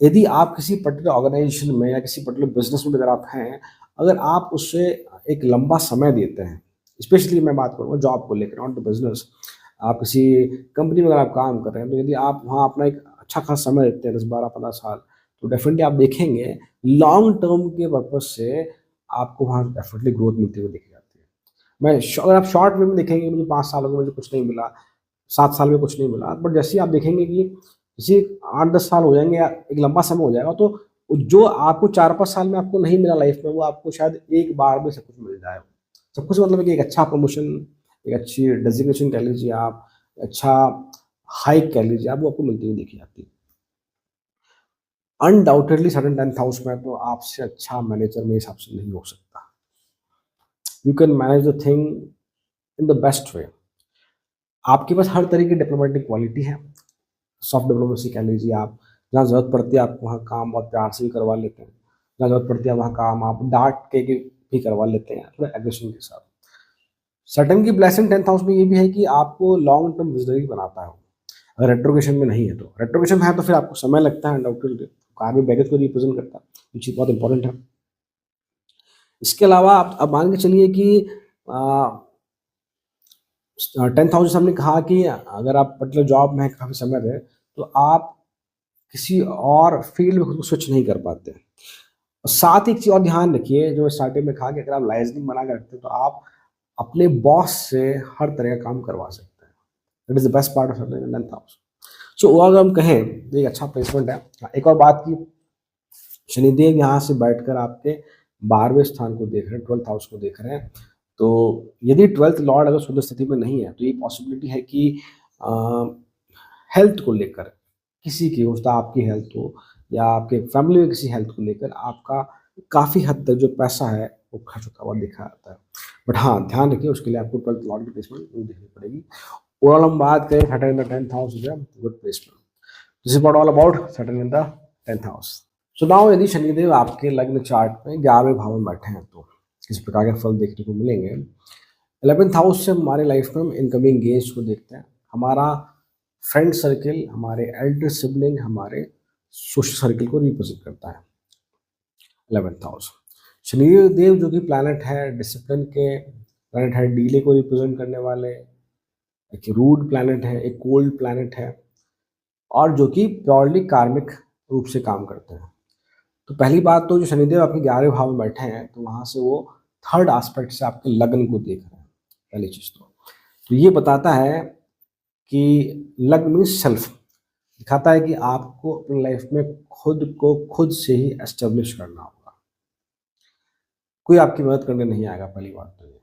यदि आप किसी पर्टिकुलर ऑर्गेनाइजेशन में या किसी पर्टिकुलर बिज़नेस में अगर आप हैं, अगर आप उससे एक लंबा समय देते हैं, स्पेशली मैं बात करूँगा जॉब को लेकर, नॉट द बिज़नेस। आप किसी कंपनी में अगर आप काम कर रहे हैं, तो यदि आप वहाँ अपना एक अच्छा खासा समय देते हैं, 10, 12, 15 साल, तो डेफ़िनेटली आप देखेंगे लॉन्ग टर्म के पर्पज़ से आपको वहाँ डेफ़िनेटली ग्रोथ मिलती हुई दिखी जाती है। अगर आप शॉर्ट वे में देखेंगे, मुझे 5 साल हो गए, मुझे कुछ नहीं मिला, 7 साल में कुछ नहीं मिला, बट जैसे ही आप देखेंगे कि जैसे 8-10 साल हो जाएँगे या एक लंबा समय हो जाएगा, तो जो आपको 4-5 साल में आपको नहीं मिला लाइफ में, वो आपको शायद एक बार में सब कुछ मिल जाए। सब कुछ मतलब है कि एक अच्छा प्रमोशन, एक अच्छी डेज़िग्नेशन कह लीजिए आप, अच्छा हाइक कह लीजिए आप, वो आपको मिलती हुई देखी जाती है। अनडाउटेडली सडन 10th हाउस में तो आपसे अच्छा मैनेजर मेरे हिसाब से नहीं हो सकता। You can manage the thing in the best way. आपके पास हर तरह की डिप्लोमेटिक क्वालिटी है। सॉफ्ट डिप्लोमेसी कह लीजिए आप, जहाँ ज़रूरत पड़ती है आप वहाँ काम बहुत प्यार से भी करवा लेते हैं, जहाँ ज़रूरत पड़ती है वहाँ काम आप डाँट के भी करवा लेते हैं, थोड़ा एग्रेशन के साथ। सैटर्न की ब्लेसिंग 10th हाउस में ये भी है कि आपको लॉन्ग टर्म विज़नरी बनाता है वो, अगर रेट्रोगेशन में नहीं है तो। रेट्रोगेशन में है तो फिर आपको समय लगता है अनडाउटेडली, कार्मिक बैगेज को रिप्रेज़ेंट करता है, ये चीज़ बहुत इंपॉर्टेंट है। इसके अलावा आप अब मान के चलिए कि अ 10th हाउस, हमने कहा कि अगर आप पर्टिकुलर जॉब में काफ़ी समय रहे, तो आप किसी और फील्ड में खुद को स्विच नहीं कर पाते। और साथ ही एक चीज़ और ध्यान रखिए, जो स्टार्टिंग में कहा कि अगर आप लाइज़निंग बना के रखते हैं, तो आप अपने बॉस से हर तरह का काम करवा सकते हैं। That is the best part of 10th house. So overall हम कहें तो एक अच्छा प्लेसमेंट है। हाँ, एक और बात की, शनिदेव यहाँ से बैठकर आपके 12वें स्थान को देख रहे हैं, 12th हाउस को देख रहे हैं। तो यदि 12th लॉर्ड अगर शुद्ध स्थिति में नहीं है, तो ये पॉसिबिलिटी है कि अ, हेल्थ को लेकर किसी की, हो सकता है आपकी हेल्थ हो या आपके फैमिली में किसी हेल्थ को लेकर आपका काफ़ी हद तक जो पैसा है वो खर्च होता हुआ दिखा जाता है। बट हाँ, ध्यान रखिए उसके लिए आपको 12th लॉर्ड की प्लेसमेंट ज़रूर देखनी पड़ेगी। ओवरऑल हम बात करें Saturn in the 10th house is a good placement. This is what all about Saturn in the 10th house. So now यदि शनिदेव आपके लग्न चार्ट में 11वें भाव में बैठे हैं, तो किस प्रकार के फल देखने को मिलेंगे। 11th हाउस से हमारे लाइफ में हम इनकमिंग गेस्ट को देखते हैं, हमारा फ्रेंड सर्किल, हमारे एल्डर सिबलिंग, हमारे सोशल सर्किल को रिप्रेजेंट करता है 11th हाउस। शनिदेव जो कि प्लैनेट है डिसिप्लिन के, प्लैनेट है डीले को रिप्रेजेंट करने वाले, एक रूड प्लैनेट है, एक कोल्ड प्लैनेट है, और जो कि प्योरली कार्मिक रूप से काम करते हैं। तो पहली बात तो जो शनिदेव आपके 11वें भाव में बैठे हैं, तो वहाँ से वो थर्ड एस्पेक्ट से आपके लग्न को देख रहे हैं, पहली चीज़ तो। तो ये बताता है कि लग्न मीन्स सेल्फ, दिखाता है कि आपको अपनी लाइफ में खुद को खुद से ही एस्टेब्लिश करना होगा। कोई आपकी मदद करने नहीं आएगा, पहली बात तो ये।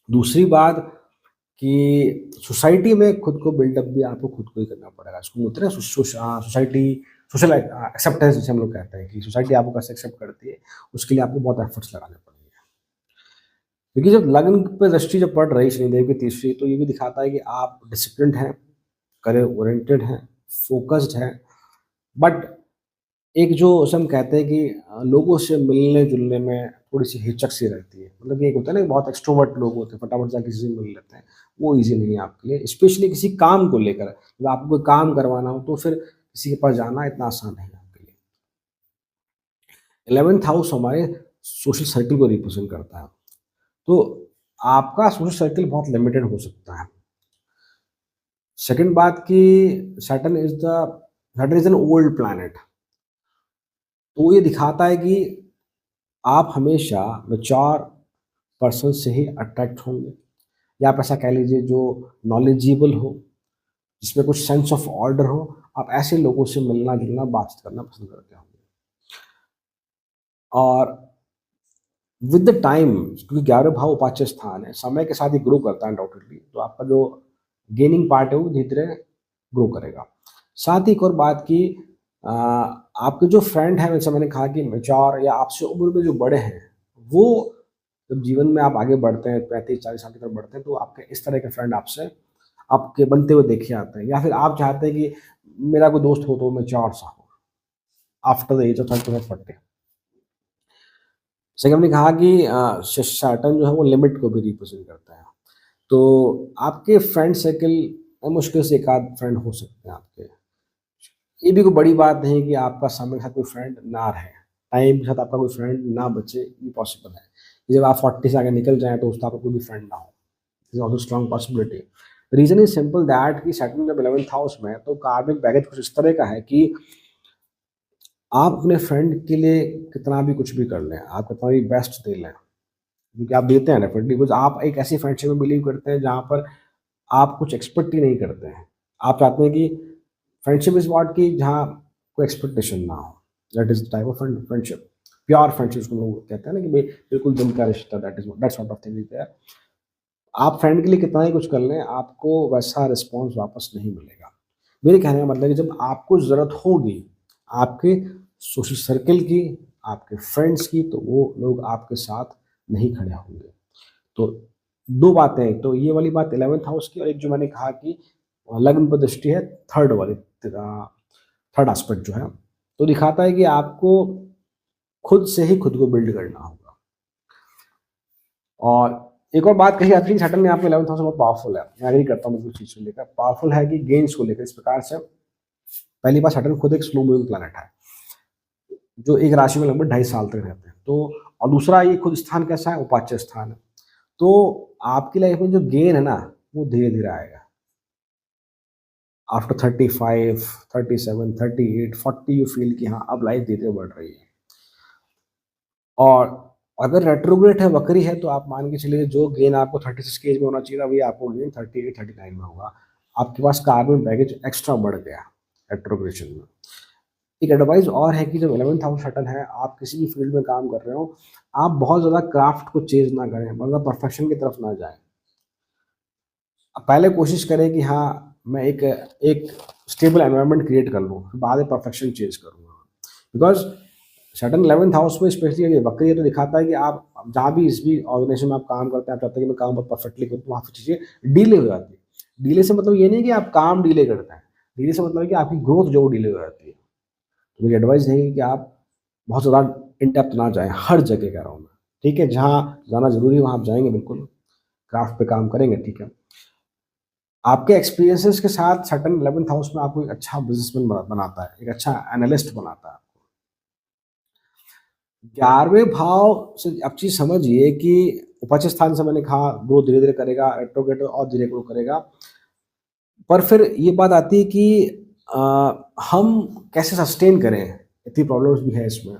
दूसरी बात कि सोसाइटी में खुद को बिल्डअप भी आपको खुद को ही करना पड़ेगा। इसको बोलते हैं ना सोसाइटी, सोशल एक्सेप्टेंस जिसे हम लोग कहते हैं कि सोसाइटी आपको कैसे एक्सेप्ट करती है, उसके लिए आपको बहुत एफर्ट्स लगाने पड़ेंगे। क्योंकि जब लग्न पे दृष्टि जब पड़ रही शनिदेव की तीसरी, तो ये भी दिखाता है कि आप डिसिप्लिन्ड हैं, करियर ओरिएंटेड हैं, फोकस्ड हैं, बट एक जो उसे हम कहते हैं कि लोगों से मिलने-जुलने में थोड़ी-सी हिचक सी रहती है। मतलब कि एक होता है ना, बहुत एक्सट्रोवर्ट लोग होते हैं, फटाफट जाके किसी से मिल लेते हैं, वो ईज़ी नहीं है आपके लिए, स्पेशली किसी काम को लेकर। जब आपको कोई काम करवाना हो, तो फिर किसी के पास जाना इतना आसान नहीं है आपके लिए। 11th हाउस हमारे सोशल सर्किल को रिप्रेज़ेंट करता है, तो आपका सोशल सर्किल बहुत लिमिटेड हो सकता है। सेकंड बात कि Saturn is an old planet, तो ये दिखाता है कि आप हमेशा मैच्योर पर्सन से ही अट्रैक्ट होंगे, या आप ऐसा कह लीजिए जो नॉलेजेबल हो, जिसमें कुछ सेंस ऑफ ऑर्डर हो, आप ऐसे लोगों से मिलना-जुलना, बातचीत करना पसंद करते होंगे। और विद द टाइम, क्योंकि 11वें भाव उपाच्य स्थान है, समय के साथ ये ग्रो करता है अनडाउटेडली, तो आपका जो गेनिंग पार्ट है वो धीरे-धीरे ग्रो करेगा। साथ ही एक और बात कि आपके जो फ्रेंड हैं, जैसे मैंने कहा कि मैच्योर या आपसे उम्र में जो बड़े हैं, वो जब जीवन में आप आगे बढ़ते हैं, 35-40 साल की तरफ बढ़ते हैं, तो आपके इस तरह के फ्रेंड आपसे आपके बनते हुए देखे जाते हैं, या फिर आप चाहते हैं कि मेरा कोई दोस्त हो तो मैच्योर सा हो आफ्टर द एज ऑफ 30-40। जैसे कि हमने कहा कि सैटर्न जो है वो लिमिट को भी रिप्रेजेंट करता है। तो आपके फ्रेंड सर्किल में मुश्किल से एक आध फ्रेंड हो सकते हैं आपके। ये भी कोई बड़ी बात नहीं कि आपका समय के साथ कोई फ्रेंड ना रहे, टाइम के साथ आपका कोई फ्रेंड ना बचे, ये पॉसिबल है। जब आप 40 से आगे निकल जाएँ तो उस आपका कोई भी फ्रेंड ना हो, is also strong possibility. Reason is simple that कि सैटर्न जब 11th हाउस में है, तो कार्मिक बैगेज कुछ इस तरह का है कि आप अपने फ्रेंड के लिए कितना भी कुछ भी कर लें, आप कितना भी बेस्ट दे लें, क्योंकि आप देते हैं डेफिनिटली, बिकॉज़ आप एक ऐसी फ्रेंडशिप में बिलीव करते हैं जहाँ पर आप कुछ एक्सपेक्ट ही नहीं करते हैं। आप चाहते हैं कि फ्रेंडशिप इज़ व्हाट, कि जहाँ कोई एक्सपेक्टेशन ना हो। That is the type of friendship. Pure friendship जिसको लोग कहते हैं ना, कि भई बिल्कुल दिल का रिश्ता, that sort of thing is there. आप फ्रेंड के लिए कितना ही कुछ कर लें, आपको वैसा रिस्पॉन्स वापस नहीं मिलेगा। मेरे कहने का मतलब है कि जब आपको ज़रूरत होगी, आपके सोशल सर्किल की, आपके फ्रेंड्स की, तो वो लोग आपके साथ नहीं खड़े होंगे। तो 2 बातें, एक तो ये वाली बात 11th हाउस की, और एक जो मैंने कहा कि लग्न पर दृष्टि है, थर्ड वाली, थर्ड एस्पेक्ट जो है, तो दिखाता है कि आपको खुद से ही खुद को बिल्ड करना होगा। और एक और बात कही जाती है कि सैटर्न में आपके 11th हाउस बहुत पावरफुल है। मैं एग्री करता हूँ बिल्कुल चीज़ को लेकर। पावरफुल है कि गेन्स को लेकर, इस प्रकार से पहली बात, सैटर्न खुद एक स्लो मूविंग प्लैनेट है, जो एक राशि में लगभग 2.5 साल तक रहते हैं। तो और दूसरा, ये खुद स्थान कैसा है? उपाच्य स्थान है। तो आपकी लाइफ में जो गेन है ना, वो धीरे-धीरे आएगा। आफ्टर 35, 37, 38, 40 यू फील कि हाँ, अब लाइफ धीरे बढ़ रही है। और अगर रेट्रोग्रेड है, वक्री है, तो आप मान के चलिए जो गेन आपको 36 की एज में होना चाहिए था, वही आपको गेन 38, 39 में होगा। आपके पास कार्बन बैगेज एक्स्ट्रा बढ़ गया रेट्रोग्रेशन में। एक एडवाइस और है कि जब 11th हाउस सैटर्न है, आप किसी भी फील्ड में काम कर रहे हो, आप बहुत ज़्यादा क्राफ्ट को चेज़ ना करें, मतलब परफेक्शन की तरफ ना जाएँ। पहले कोशिश करें कि हाँ, मैं एक एक स्टेबल एनवायरनमेंट क्रिएट कर लूँ, फिर बाद में परफेक्शन चेज़ करूँगा। बिकॉज़ सैटर्न 11th हाउस में स्पेशली ये वक्री है, तो दिखाता है कि आप जहाँ भी इस भी ऑर्गेनाइजेशन में आप काम करते हैं, आप चाहते हैं कि मैं काम बहुत परफेक्टली करूँ, तो वहाँ पे चीज़ें डिले हो जाती है। डिले से मतलब ये नहीं कि आप काम डिले करते हैं, डिले से मतलब है कि आपकी ग्रोथ जो डिले हो जाती है। तो मेरी एडवाइस रहेगी कि आप बहुत ज़्यादा इन डेप्थ ना जाएँ, हर जगह कह रहा हूँ मैं, ठीक है? जहाँ जाना ज़रूरी है, वहाँ आप जाएँगे बिल्कुल, क्राफ्ट पे काम करेंगे, ठीक है? आपके एक्सपीरियंसेस के साथ सैटर्न 11th हाउस में आपको एक अच्छा बिज़नेसमैन बनाता है, एक अच्छा एनालिस्ट बनाता है। 11वें भाव से अब चीज़ समझिए कि उपाच्य स्थान से मैंने कहा ग्रो धीरे-धीरे करेगा, रेट्रोग्रेड और धीरे ग्रो करेगा। पर फिर ये बात आती है कि हम कैसे सस्टेन करें, इतनी प्रॉब्लम्स भी है इसमें।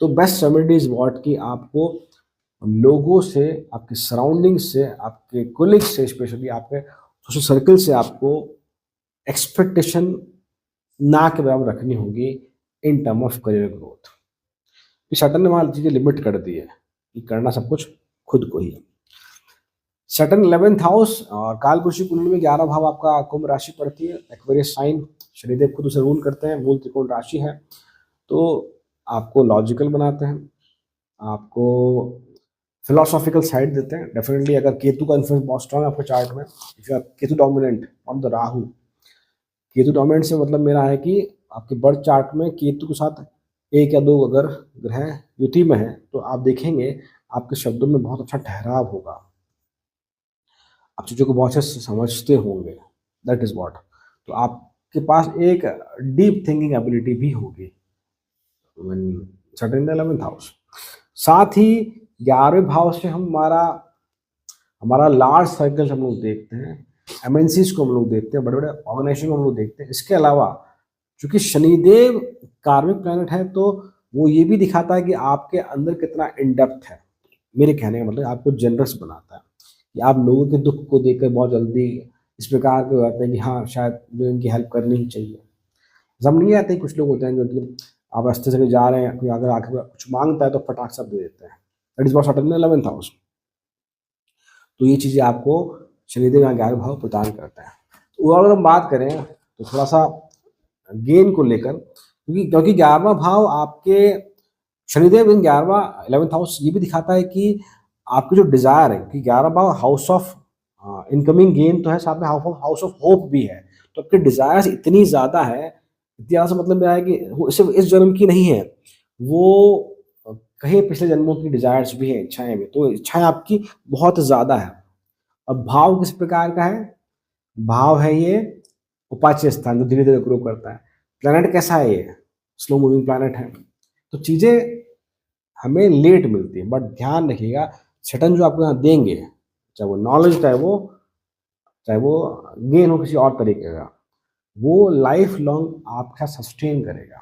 तो बेस्ट रेमेडी इज़ व्हाट कि आपको लोगों से, आपके सराउंडिंग से, आपके कोलिग्स से, स्पेशली आपके सोशल सर्कल से आपको एक्सपेक्टेशन ना के बराबर रखनी होगी in term of career growth. कि सैटर्न ने वहाँ चीज़ें लिमिट कर दी है कि करना सब कुछ खुद को ही है। सैटर्न 11th हाउस और कालपुरुषी कुंडली में 11 भाव आपका कुंभ राशि पड़ती है, एक्वेरियस साइन, शनिदेव खुद उसे रूल करते हैं, मूल त्रिकोण राशि है। तो आपको लॉजिकल बनाते हैं, आपको फिलोसॉफिकल साइड देते हैं। डेफिनेटली अगर केतु का इन्फ्लुएंस बहुत स्ट्रांग है आपके चार्ट में, if you are Ketu dominant on the Rahu, Ketu dominant से मतलब मेरा है कि आपके बर्थ चार्ट में केतु के साथ एक या दो अगर ग्रह युति में है तो आप देखेंगे आपके शब्दों में बहुत अच्छा ठहराव होगा, आप चीज़ों को बहुत अच्छे से समझते होंगे, दैट इज़ व्हाट। तो आपके पास एक डीप थिंकिंग एबिलिटी भी होगी Saturn in the 11th house. साथ ही 11वें भाव से हमारा हमारा लार्ज सर्कल हम लोग देखते हैं, एमएनसीज को हम लोग देखते हैं, बड़े बड़े ऑर्गेनाइजेशन को हम लोग देखते हैं। इसके अलावा चूंकि शनिदेव कार्मिक प्लैनेट है तो वो ये भी दिखाता है कि आपके अंदर कितना इन डेप्थ है। मेरे कहने का मतलब आपको जनरस बनाता है कि आप लोगों के दुख को देखकर बहुत जल्दी इस प्रकार के हो जाते हैं कि हाँ शायद जो इनकी हेल्प करनी ही चाहिए। समझ नहीं आते, कुछ लोग होते हैं जो कि आप रास्ते से कहीं जा रहे हैं, कोई अगर आके कुछ मांगता है तो फटाक से आप दे देते हैं। That is what Saturn 11th house. तो ये चीज़ें आपको शनिदेव यहाँ 11 भाव प्रदान करता है। तो ओवरऑल हम बात करें तो थोड़ा सा गेन को लेकर, क्योंकि 11वां भाव आपके शनिदेव इन 11वां 11th हाउस ये भी दिखाता है कि आपकी जो डिजायर है कि 11 भाव हाउस ऑफ इनकमिंग गेन तो है, साथ में हाउस ऑफ होप भी है। तो आपकी डिजायर्स इतनी ज़्यादा है, इतिहास से मतलब यह है कि वो सिर्फ इस जन्म की नहीं है, वो कहीं पिछले जन्मों की डिजायर्स भी हैं, इच्छाएं भी। तो इच्छाएं आपकी बहुत ज़्यादा है। अब भाव किस प्रकार का है? भाव है ये उपाच्य स्थान जो धीरे धीरे ग्रो करता है। प्लैनेट कैसा है? ये स्लो मूविंग प्लैनेट है। तो चीज़ें हमें लेट मिलती है, बट ध्यान रखिएगा सैटर्न जो आपको यहाँ देंगे, चाहे वो नॉलेज चाहे वो गेन हो किसी और तरीके का, वो लाइफ लॉन्ग आपके साथ सस्टेन करेगा।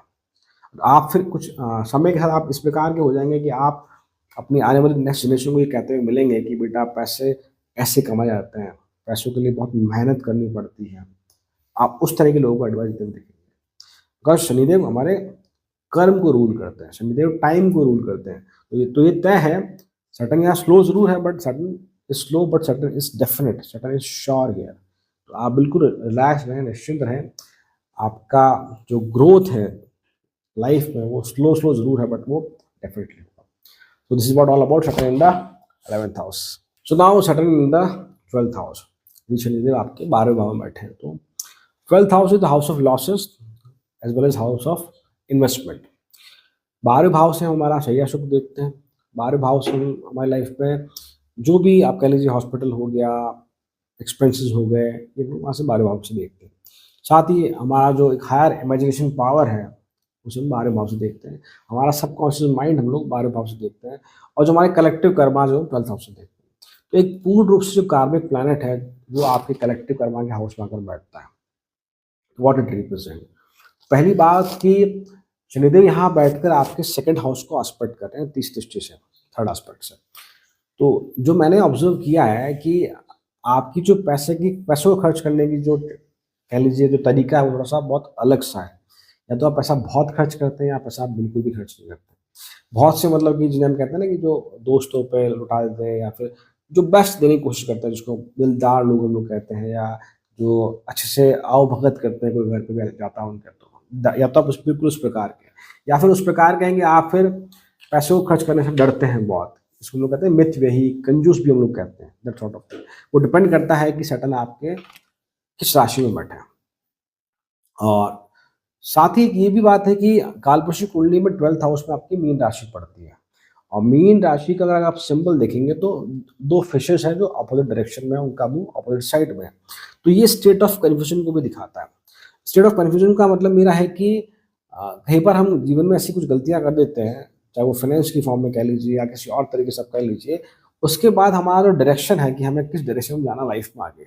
आप फिर कुछ समय के साथ आप इस प्रकार के हो जाएंगे कि आप अपनी आने वाली नेक्स्ट जनरेशन को ये कहते हुए मिलेंगे कि बेटा पैसे ऐसे कमाए जाते हैं, पैसों के लिए बहुत मेहनत करनी पड़ती है। आप उस तरह के लोगों को एडवाइस देते देखेंगे। बिकॉज शनिदेव हमारे कर्म को रूल करते हैं, शनिदेव टाइम को रूल करते हैं। तो ये तय है। सैटर्न यहाँ स्लो जरूर है, but Saturn is slow but Saturn is definite, Saturn is sure here. तो आप बिल्कुल रिलैक्स रहें, निश्चिंत रहें। आपका जो ग्रोथ है लाइफ में वो स्लो स्लो जरूर है, बट वो डेफिनेटली होगा। So this is what all about Saturn in the 11th house. So now Saturn in the 12th house. Shanidev आपके 12वें भाव में बैठे हैं। तो 12th house is the house of losses as well as house of investment. 12वें भाव से हम हमारा शैया सुख देखते हैं। 12वें भाव से हम हमारी लाइफ में जो भी आप कह लीजिए हॉस्पिटल हो गया, एक्सपेंसेस हो गए, ये वहाँ से 12वें भाव से देखते हैं। साथ ही हमारा जो एक हायर इमेजिनेशन पावर है उसे हम 12वें भाव से देखते हैं। हमारा सबकॉन्शियस माइंड हम लोग 12वें भाव से देखते हैं, और जो हमारे कलेक्टिव कर्मा जो 12th हाउस से देखते हैं। तो एक पूर्ण रूप से जो कार्मिक प्लैनेट है वो आपके कलेक्टिव कर्मा के हाउस में आकर बैठता है। व्हाट इट रिप्रेजेंट, पहली बात कि शनिदेव यहाँ बैठकर आपके सेकंड हाउस को एस्पेक्ट कर रहे हैं 30 दृष्टि से, थर्ड एस्पेक्ट से। तो जो मैंने ऑब्जर्व किया है कि आपकी जो पैसों को खर्च करने की जो कह लीजिए जो तरीका है वो थोड़ा सा बहुत अलग सा है। या तो आप पैसा बहुत खर्च करते हैं या पैसा आप बिल्कुल भी खर्च नहीं करते। बहुत से मतलब कि जिन्हें हम कहते हैं ना कि जो दोस्तों पे लुटा देते हैं, या फिर जो बेस्ट देने की कोशिश करते हैं, जिसको दिलदार लोग हम लोग कहते हैं, या जो अच्छे से आवभगत करते हैं, कोई घर पे भी जाता है उनके, तो या तो आप बिल्कुल उस प्रकार के, या फिर उस प्रकार कहेंगे आप फिर पैसों को खर्च करने से डरते हैं बहुत, इसको हम लोग कहते हैं मितव्ययी, कंजूस भी हम लोग कहते हैं, दैट सॉर्ट ऑफ थिंग। वो डिपेंड करता है कि सैटर्न आपके किस राशि में बैठे हैं। और साथ ही ये भी बात है कि कालपुरुषी कुंडली में 12th हाउस में आपकी मीन राशि पड़ती है, और मीन राशि का अगर आप सिंबल देखेंगे तो दो फिशेस हैं जो अपोजिट डायरेक्शन में है, उनका मुंह अपोजिट साइड में है। तो ये स्टेट ऑफ कन्फ्यूजन को भी दिखाता है। स्टेट ऑफ कन्फ्यूजन का मतलब मेरा है कि कहीं पर हम जीवन में ऐसी कुछ गलतियां कर देते हैं, चाहे वो फाइनेंस की फॉर्म में कह लीजिए या किसी और तरीके से आप कह लीजिए, उसके बाद हमारा जो डायरेक्शन है कि हमें किस डायरेक्शन में जाना लाइफ में आगे।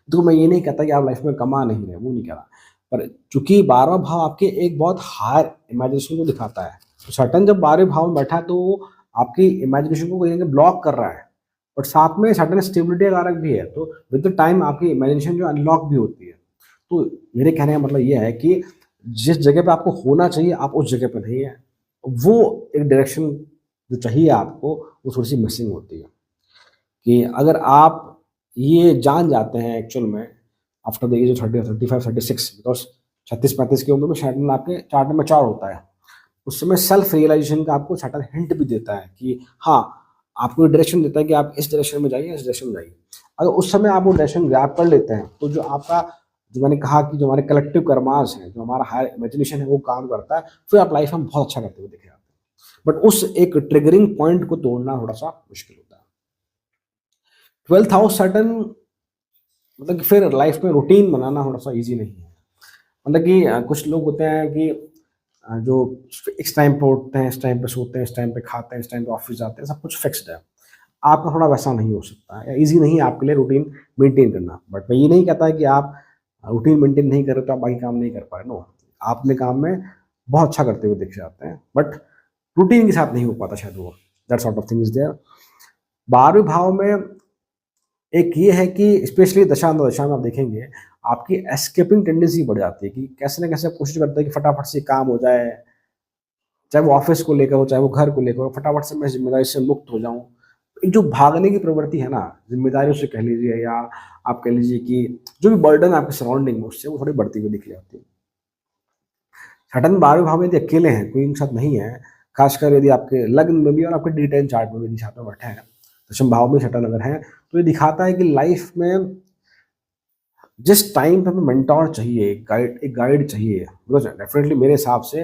तो मैं ये नहीं कहता कि आप लाइफ में कमा नहीं रहे, वो नहीं कह रहा, पर चूंकि 12वां भाव आपके एक बहुत हायर इमेजिनेशन को दिखाता है, तो सैटर्न जब 12वें भाव में बैठा है तो वो आपकी इमेजिनेशन को कहीं ना कहीं ब्लॉक कर रहा है। और साथ में सैटर्न स्टेबिलिटी का कारक भी है, तो विद द टाइम आपकी इमेजिनेशन जो अनलॉक भी होती है। तो मेरे कहने का मतलब ये है कि जिस जगह पे आपको होना चाहिए आप उस जगह पे नहीं है, वो एक डायरेक्शन जो चाहिए आपको वो थोड़ी सी मिसिंग होती है। कि अगर आप ये जान जाते हैं एक्चुअल में after the age of 30, 35, 36, because 36-35 की उम्र में सैटर्न आपके चार्ट में मैच्योर होता है, उस समय सेल्फ रियलाइजेशन का आपको सैटर्न हिंट भी देता है कि हाँ, आपको डायरेक्शन देता है कि आप इस डायरेक्शन में जाइए, इस डायरेक्शन में जाइए। अगर उस समय आप वो डायरेक्शन ग्रैब कर लेते हैं तो जो आपका, जो मैंने कहा कि जो हमारे कलेक्टिव कर्मास हैं, जो हमारा हायर इमेजिनेशन है वो काम करता है, फिर आप लाइफ में बहुत अच्छा करते हुए दिखे जाते हैं। बट उस एक ट्रिगरिंग पॉइंट को तोड़ना थोड़ा सा मुश्किल होता है। 12th हाउस सैटर्न मतलब कि फिर लाइफ में रूटीन बनाना थोड़ा सा ईजी नहीं है। मतलब कि कुछ लोग होते हैं कि जो इस टाइम पे उठते हैं, इस टाइम पे सोते हैं, इस टाइम पे खाते हैं, इस टाइम पे ऑफिस जाते हैं, सब कुछ फिक्स्ड है। आपका थोड़ा वैसा नहीं हो सकता है, या ईजी नहीं है आपके लिए रूटीन मेंटेन करना। बट मैं ये नहीं कहता कि आप रूटीन मेंटेन नहीं कर रहे तो आप बाकी काम नहीं कर पा रहे। नो, आप अपने काम में बहुत अच्छा करते हुए दिख जाते हैं, बट रूटीन के साथ नहीं हो पाता शायद वो, that sort of thing is there. 12वें भाव में एक ये है कि स्पेशली दशा में आप देखेंगे आपकी एस्केपिंग टेंडेंसी बढ़ जाती है, कि कैसे ना कैसे आप कोशिश करते हैं कि फटाफट से काम हो जाए, चाहे वो ऑफिस को लेकर हो, चाहे वो घर को लेकर हो, फटाफट से मैं जिम्मेदारी से मुक्त हो जाऊं। एक जो भागने की प्रवृत्ति है ना, जिम्मेदारियों से कह लीजिए, या आप कह लीजिए कि जो भी बर्डन है आपके सराउंडिंग में, उससे वो थोड़ी बढ़ती हुई दिख जाती है। सडन 12वें भाव में यदि अकेले हैं, कोई इनके साथ नहीं है, खासकर यदि आपके लग्न में भी और आपके D10 चार्ट में भी यदि साथ में बैठे हैं, दशम भाव में सटन अगर है, तो ये दिखाता है कि लाइफ में जिस टाइम पे हमें मेंटोर चाहिए, एक गाइड चाहिए, बिकॉज डेफिनेटली मेरे हिसाब से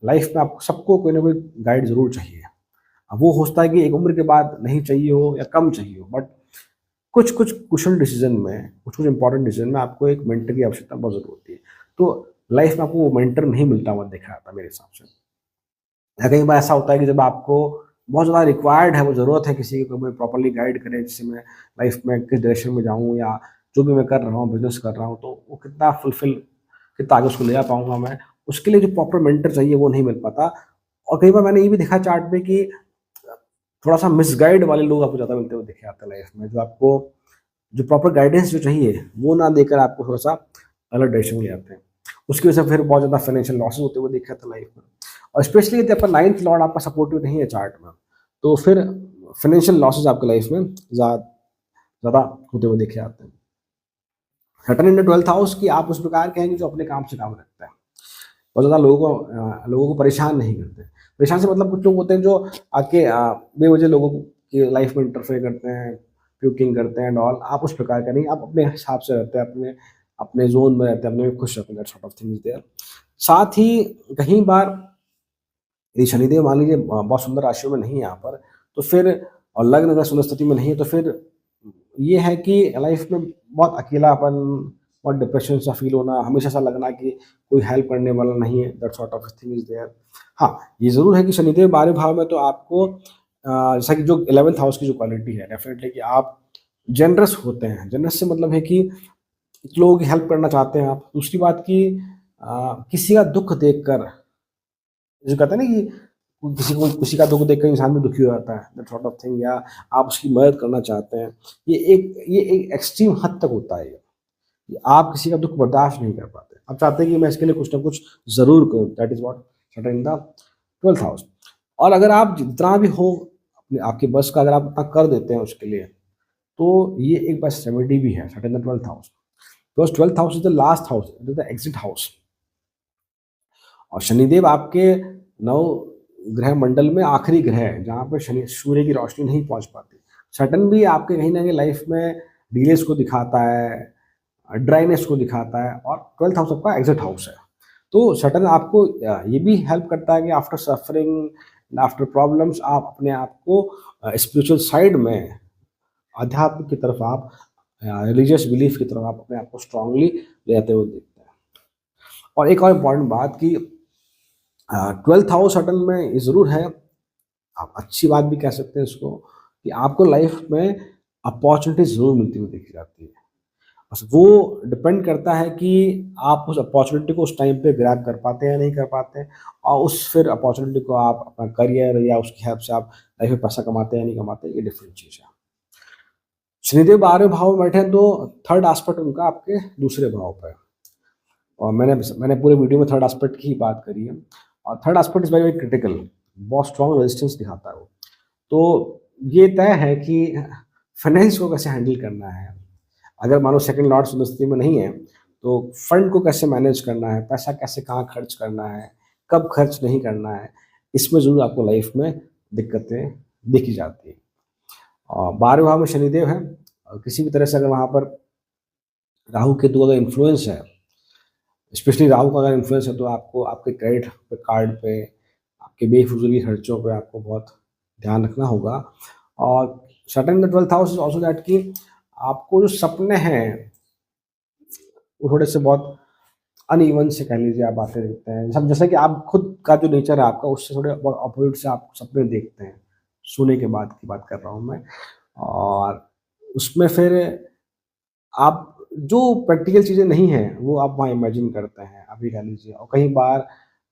लाइफ में आपको सबको कोई ना कोई गाइड जरूर चाहिए। अब वो होता है कि एक उम्र के बाद नहीं चाहिए हो या कम चाहिए हो, बट कुछ कुछ क्रुशियल डिसीजन में, कुछ कुछ इंपॉर्टेंट डिसीजन में आपको एक मेंटर की आवश्यकता बहुत जरूर होती है। तो लाइफ में आपको वो मेंटर नहीं मिलता हुआ देखा जाता मेरे हिसाब से। या कई बार ऐसा होता है कि जब आपको बहुत ज़्यादा रिक्वायर्ड है, वो ज़रूरत है किसी को मुझे प्रॉपर्ली गाइड करे, जिससे मैं लाइफ में किस डायरेक्शन में जाऊँ, या जो भी मैं कर रहा हूँ, बिजनेस कर रहा हूँ, तो वो कितना फुलफिल, कितना आगे उसको ले जा पाऊंगा मैं, उसके लिए जो प्रॉपर मेंटर चाहिए वो नहीं मिल पाता। और कई बार मैंने ये भी देखा चार्ट में कि थोड़ा सा मिसगाइड वाले लोग आपको ज़्यादा मिलते हुए दिखे जाते हैं लाइफ में, जो आपको जो प्रॉपर गाइडेंस जो चाहिए वो ना देकर आपको थोड़ा सा अलग डायरेक्शन में ले जाते हैं। उसकी वजह से फिर बहुत ज़्यादा फाइनेंशियल लॉसेस होते हुए दिखे जाते हैं लाइफ में। और स्पेशली यदि आपका 9th लॉर्ड आपका सपोर्टिव नहीं है चार्ट में, तो फिर फाइनेंशियल लॉसेस आपके लाइफ में ज़्यादा होते हुए देखे जाते हैं। Saturn in the 12th house की आप उस प्रकार के हैं कि जो अपने काम से काम रखता है, बहुत ज़्यादा लोगों को परेशान नहीं करते। परेशान से मतलब कुछ लोग होते हैं जो आके बेवजह लोगों की लाइफ में इंटरफेयर करते हैं, प्यूकिंग करते हैं एंड ऑल। आप उस प्रकार का नहीं, आप अपने हिसाब से रहते हैं, अपने अपने जोन में रहते हैं, अपने में खुश रहते हैं, that sort of things there. साथ ही कहीं बार यदि शनिदेव मान लीजिए बहुत सुंदर राशियों में नहीं है यहाँ पर, तो फिर और लग्न अगर सुंदर स्थिति में नहीं है, तो फिर ये है कि लाइफ में बहुत अकेलापन, बहुत डिप्रेशन सा फील होना, हमेशा सा लगना कि कोई हेल्प करने वाला नहीं है, that sort of thing is there. हाँ, ये ज़रूर है कि शनिदेव 12वें भाव में, तो आपको जैसा कि जो 11th हाउस की जो क्वालिटी है डेफिनेटली कि आप जनरस होते हैं। जनरस से मतलब है कि लोगों की हेल्प करना चाहते हैं आप। दूसरी बात कि किसी का दुख देखकर, जो कहते हैं ना कि किसी का दुख देखकर इंसान भी दुखी हो जाता है, दैट सॉर्ट ऑफ थिंग, या आप उसकी मदद करना चाहते हैं, ये एक एक्सट्रीम हद तक होता है ये, कि आप किसी का दुख बर्दाश्त नहीं कर पाते, आप चाहते हैं कि मैं इसके लिए कुछ ना कुछ जरूर करूँ, that is what Saturn in the 12th house. और अगर आप जितना भी हो अपने आपके बस का, अगर आप उतना कर देते हैं उसके लिए, तो ये एक बस रेमेडी भी है Saturn in the 12th house, because 12th house is the last house, it is the exit house. और शनिदेव आपके नव ग्रह मंडल में आखिरी ग्रह है, जहाँ पर शनि सूर्य की रोशनी नहीं पहुंच पाती। सैटर्न भी आपके कहीं ना कहीं लाइफ में डिलेस को दिखाता है, ड्राइनेस को दिखाता है, और 12th हाउस आपका एग्जिट हाउस है। तो सैटर्न आपको ये भी हेल्प करता है कि आफ्टर सफरिंग, आफ्टर प्रॉब्लम्स, आप अपने आप को स्पिरिचुअल साइड में, आध्यात्म की तरफ आप, रिलीजियस बिलीफ की तरफ आप अपने आप को स्ट्रांगली ले जाते हुए देखते हैं। और एक और इम्पॉर्टेंट बात कि 12th हाउस सैटर्न में ये ज़रूर है, आप अच्छी बात भी कह सकते हैं इसको, कि आपको लाइफ में अपॉर्चुनिटी ज़रूर मिलती हुई देखी जाती है। बस वो डिपेंड करता है कि आप उस अपॉर्चुनिटी को उस टाइम पे ग्रैब कर पाते हैं या नहीं कर पाते हैं, और उस फिर अपॉर्चुनिटी को आप अपना करियर या उसकी हेल्प से आप लाइफ में पैसा कमाते हैं या नहीं कमाते, ये डिफरेंट चीज़ है। शनिदेव 12वें भाव में बैठे हैं तो थर्ड एस्पेक्ट उनका आपके दूसरे भाव पे है। और मैंने पूरे वीडियो में थर्ड एस्पेक्ट की ही बात करी है, और third aspect is very very critical, बहुत स्ट्रॉन्ग रेजिस्टेंस दिखाता है वो। तो ये तय है कि फाइनेंस को कैसे हैंडल करना है। अगर मानो सेकंड लॉर्ड सुदस्ती में नहीं है, तो फंड को कैसे मैनेज करना है, पैसा कैसे कहाँ खर्च करना है, कब खर्च नहीं करना है, इसमें ज़रूर आपको लाइफ में दिक्कतें देखी जाती हैं। और 12वें भाव में शनिदेव है, और किसी भी तरह से अगर वहाँ पर राहु केतु अगर इन्फ्लुएंस है, स्पेशली राहु का अगर इन्फ्लुएंस है, तो आपको आपके क्रेडिट पे, कार्ड पे, आपके बेफिजूल खर्चों पे आपको बहुत ध्यान रखना होगा। और Saturn in the 12th house is also that कि आपको जो सपने हैं वो थोड़े से बहुत अनइवन से कह लीजिए आप आते रहते हैं। सब जैसा कि आप खुद का जो नेचर है आपका, उससे थोड़े बहुत अपोजिट से आप सपने देखते हैं। सोने के बाद की बात कर रहा हूँ मैं। और उसमें फिर आप जो प्रैक्टिकल चीज़ें नहीं हैं, वो आप वहाँ इमेजिन करते हैं, अभी कह लीजिए। और कई बार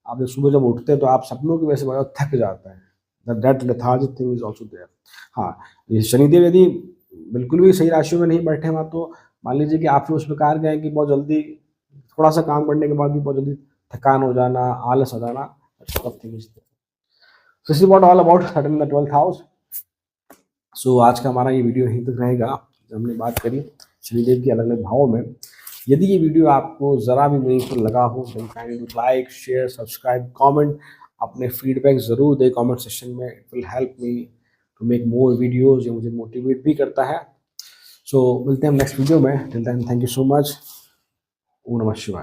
आप जब सुबह जब उठते हैं, तो आप सपनों की वजह से बड़ा थक जाते हैं। That lethargic thing is also there. हाँ, ये शनिदेव यदि बिल्कुल भी सही राशियों में नहीं बैठे हैं वहाँ, तो मान लीजिए कि आप फिर उस प्रकार के हैं कि बहुत जल्दी थोड़ा-सा काम करने के बाद भी बहुत जल्दी थकान हो जाना, आलस आ जाना, सब thing is there. So this is what all about Saturn in the 12th house. So आज का हमारा ये वीडियो यहीं तक रहेगा। हमने बात करी शनिदेव के अलग-अलग भावों में। यदि ये वीडियो आपको ज़रा भी मीनिंगफुल लगा हो, then kindly like, share, subscribe, comment, अपने फीडबैक ज़रूर दें कमेंट सेक्शन में। It will help me to make more videos, ये मुझे मोटिवेट भी करता है। सो मिलते हैं हम नेक्स्ट वीडियो में। Till then thank you so much. ओम नमः शिवाय।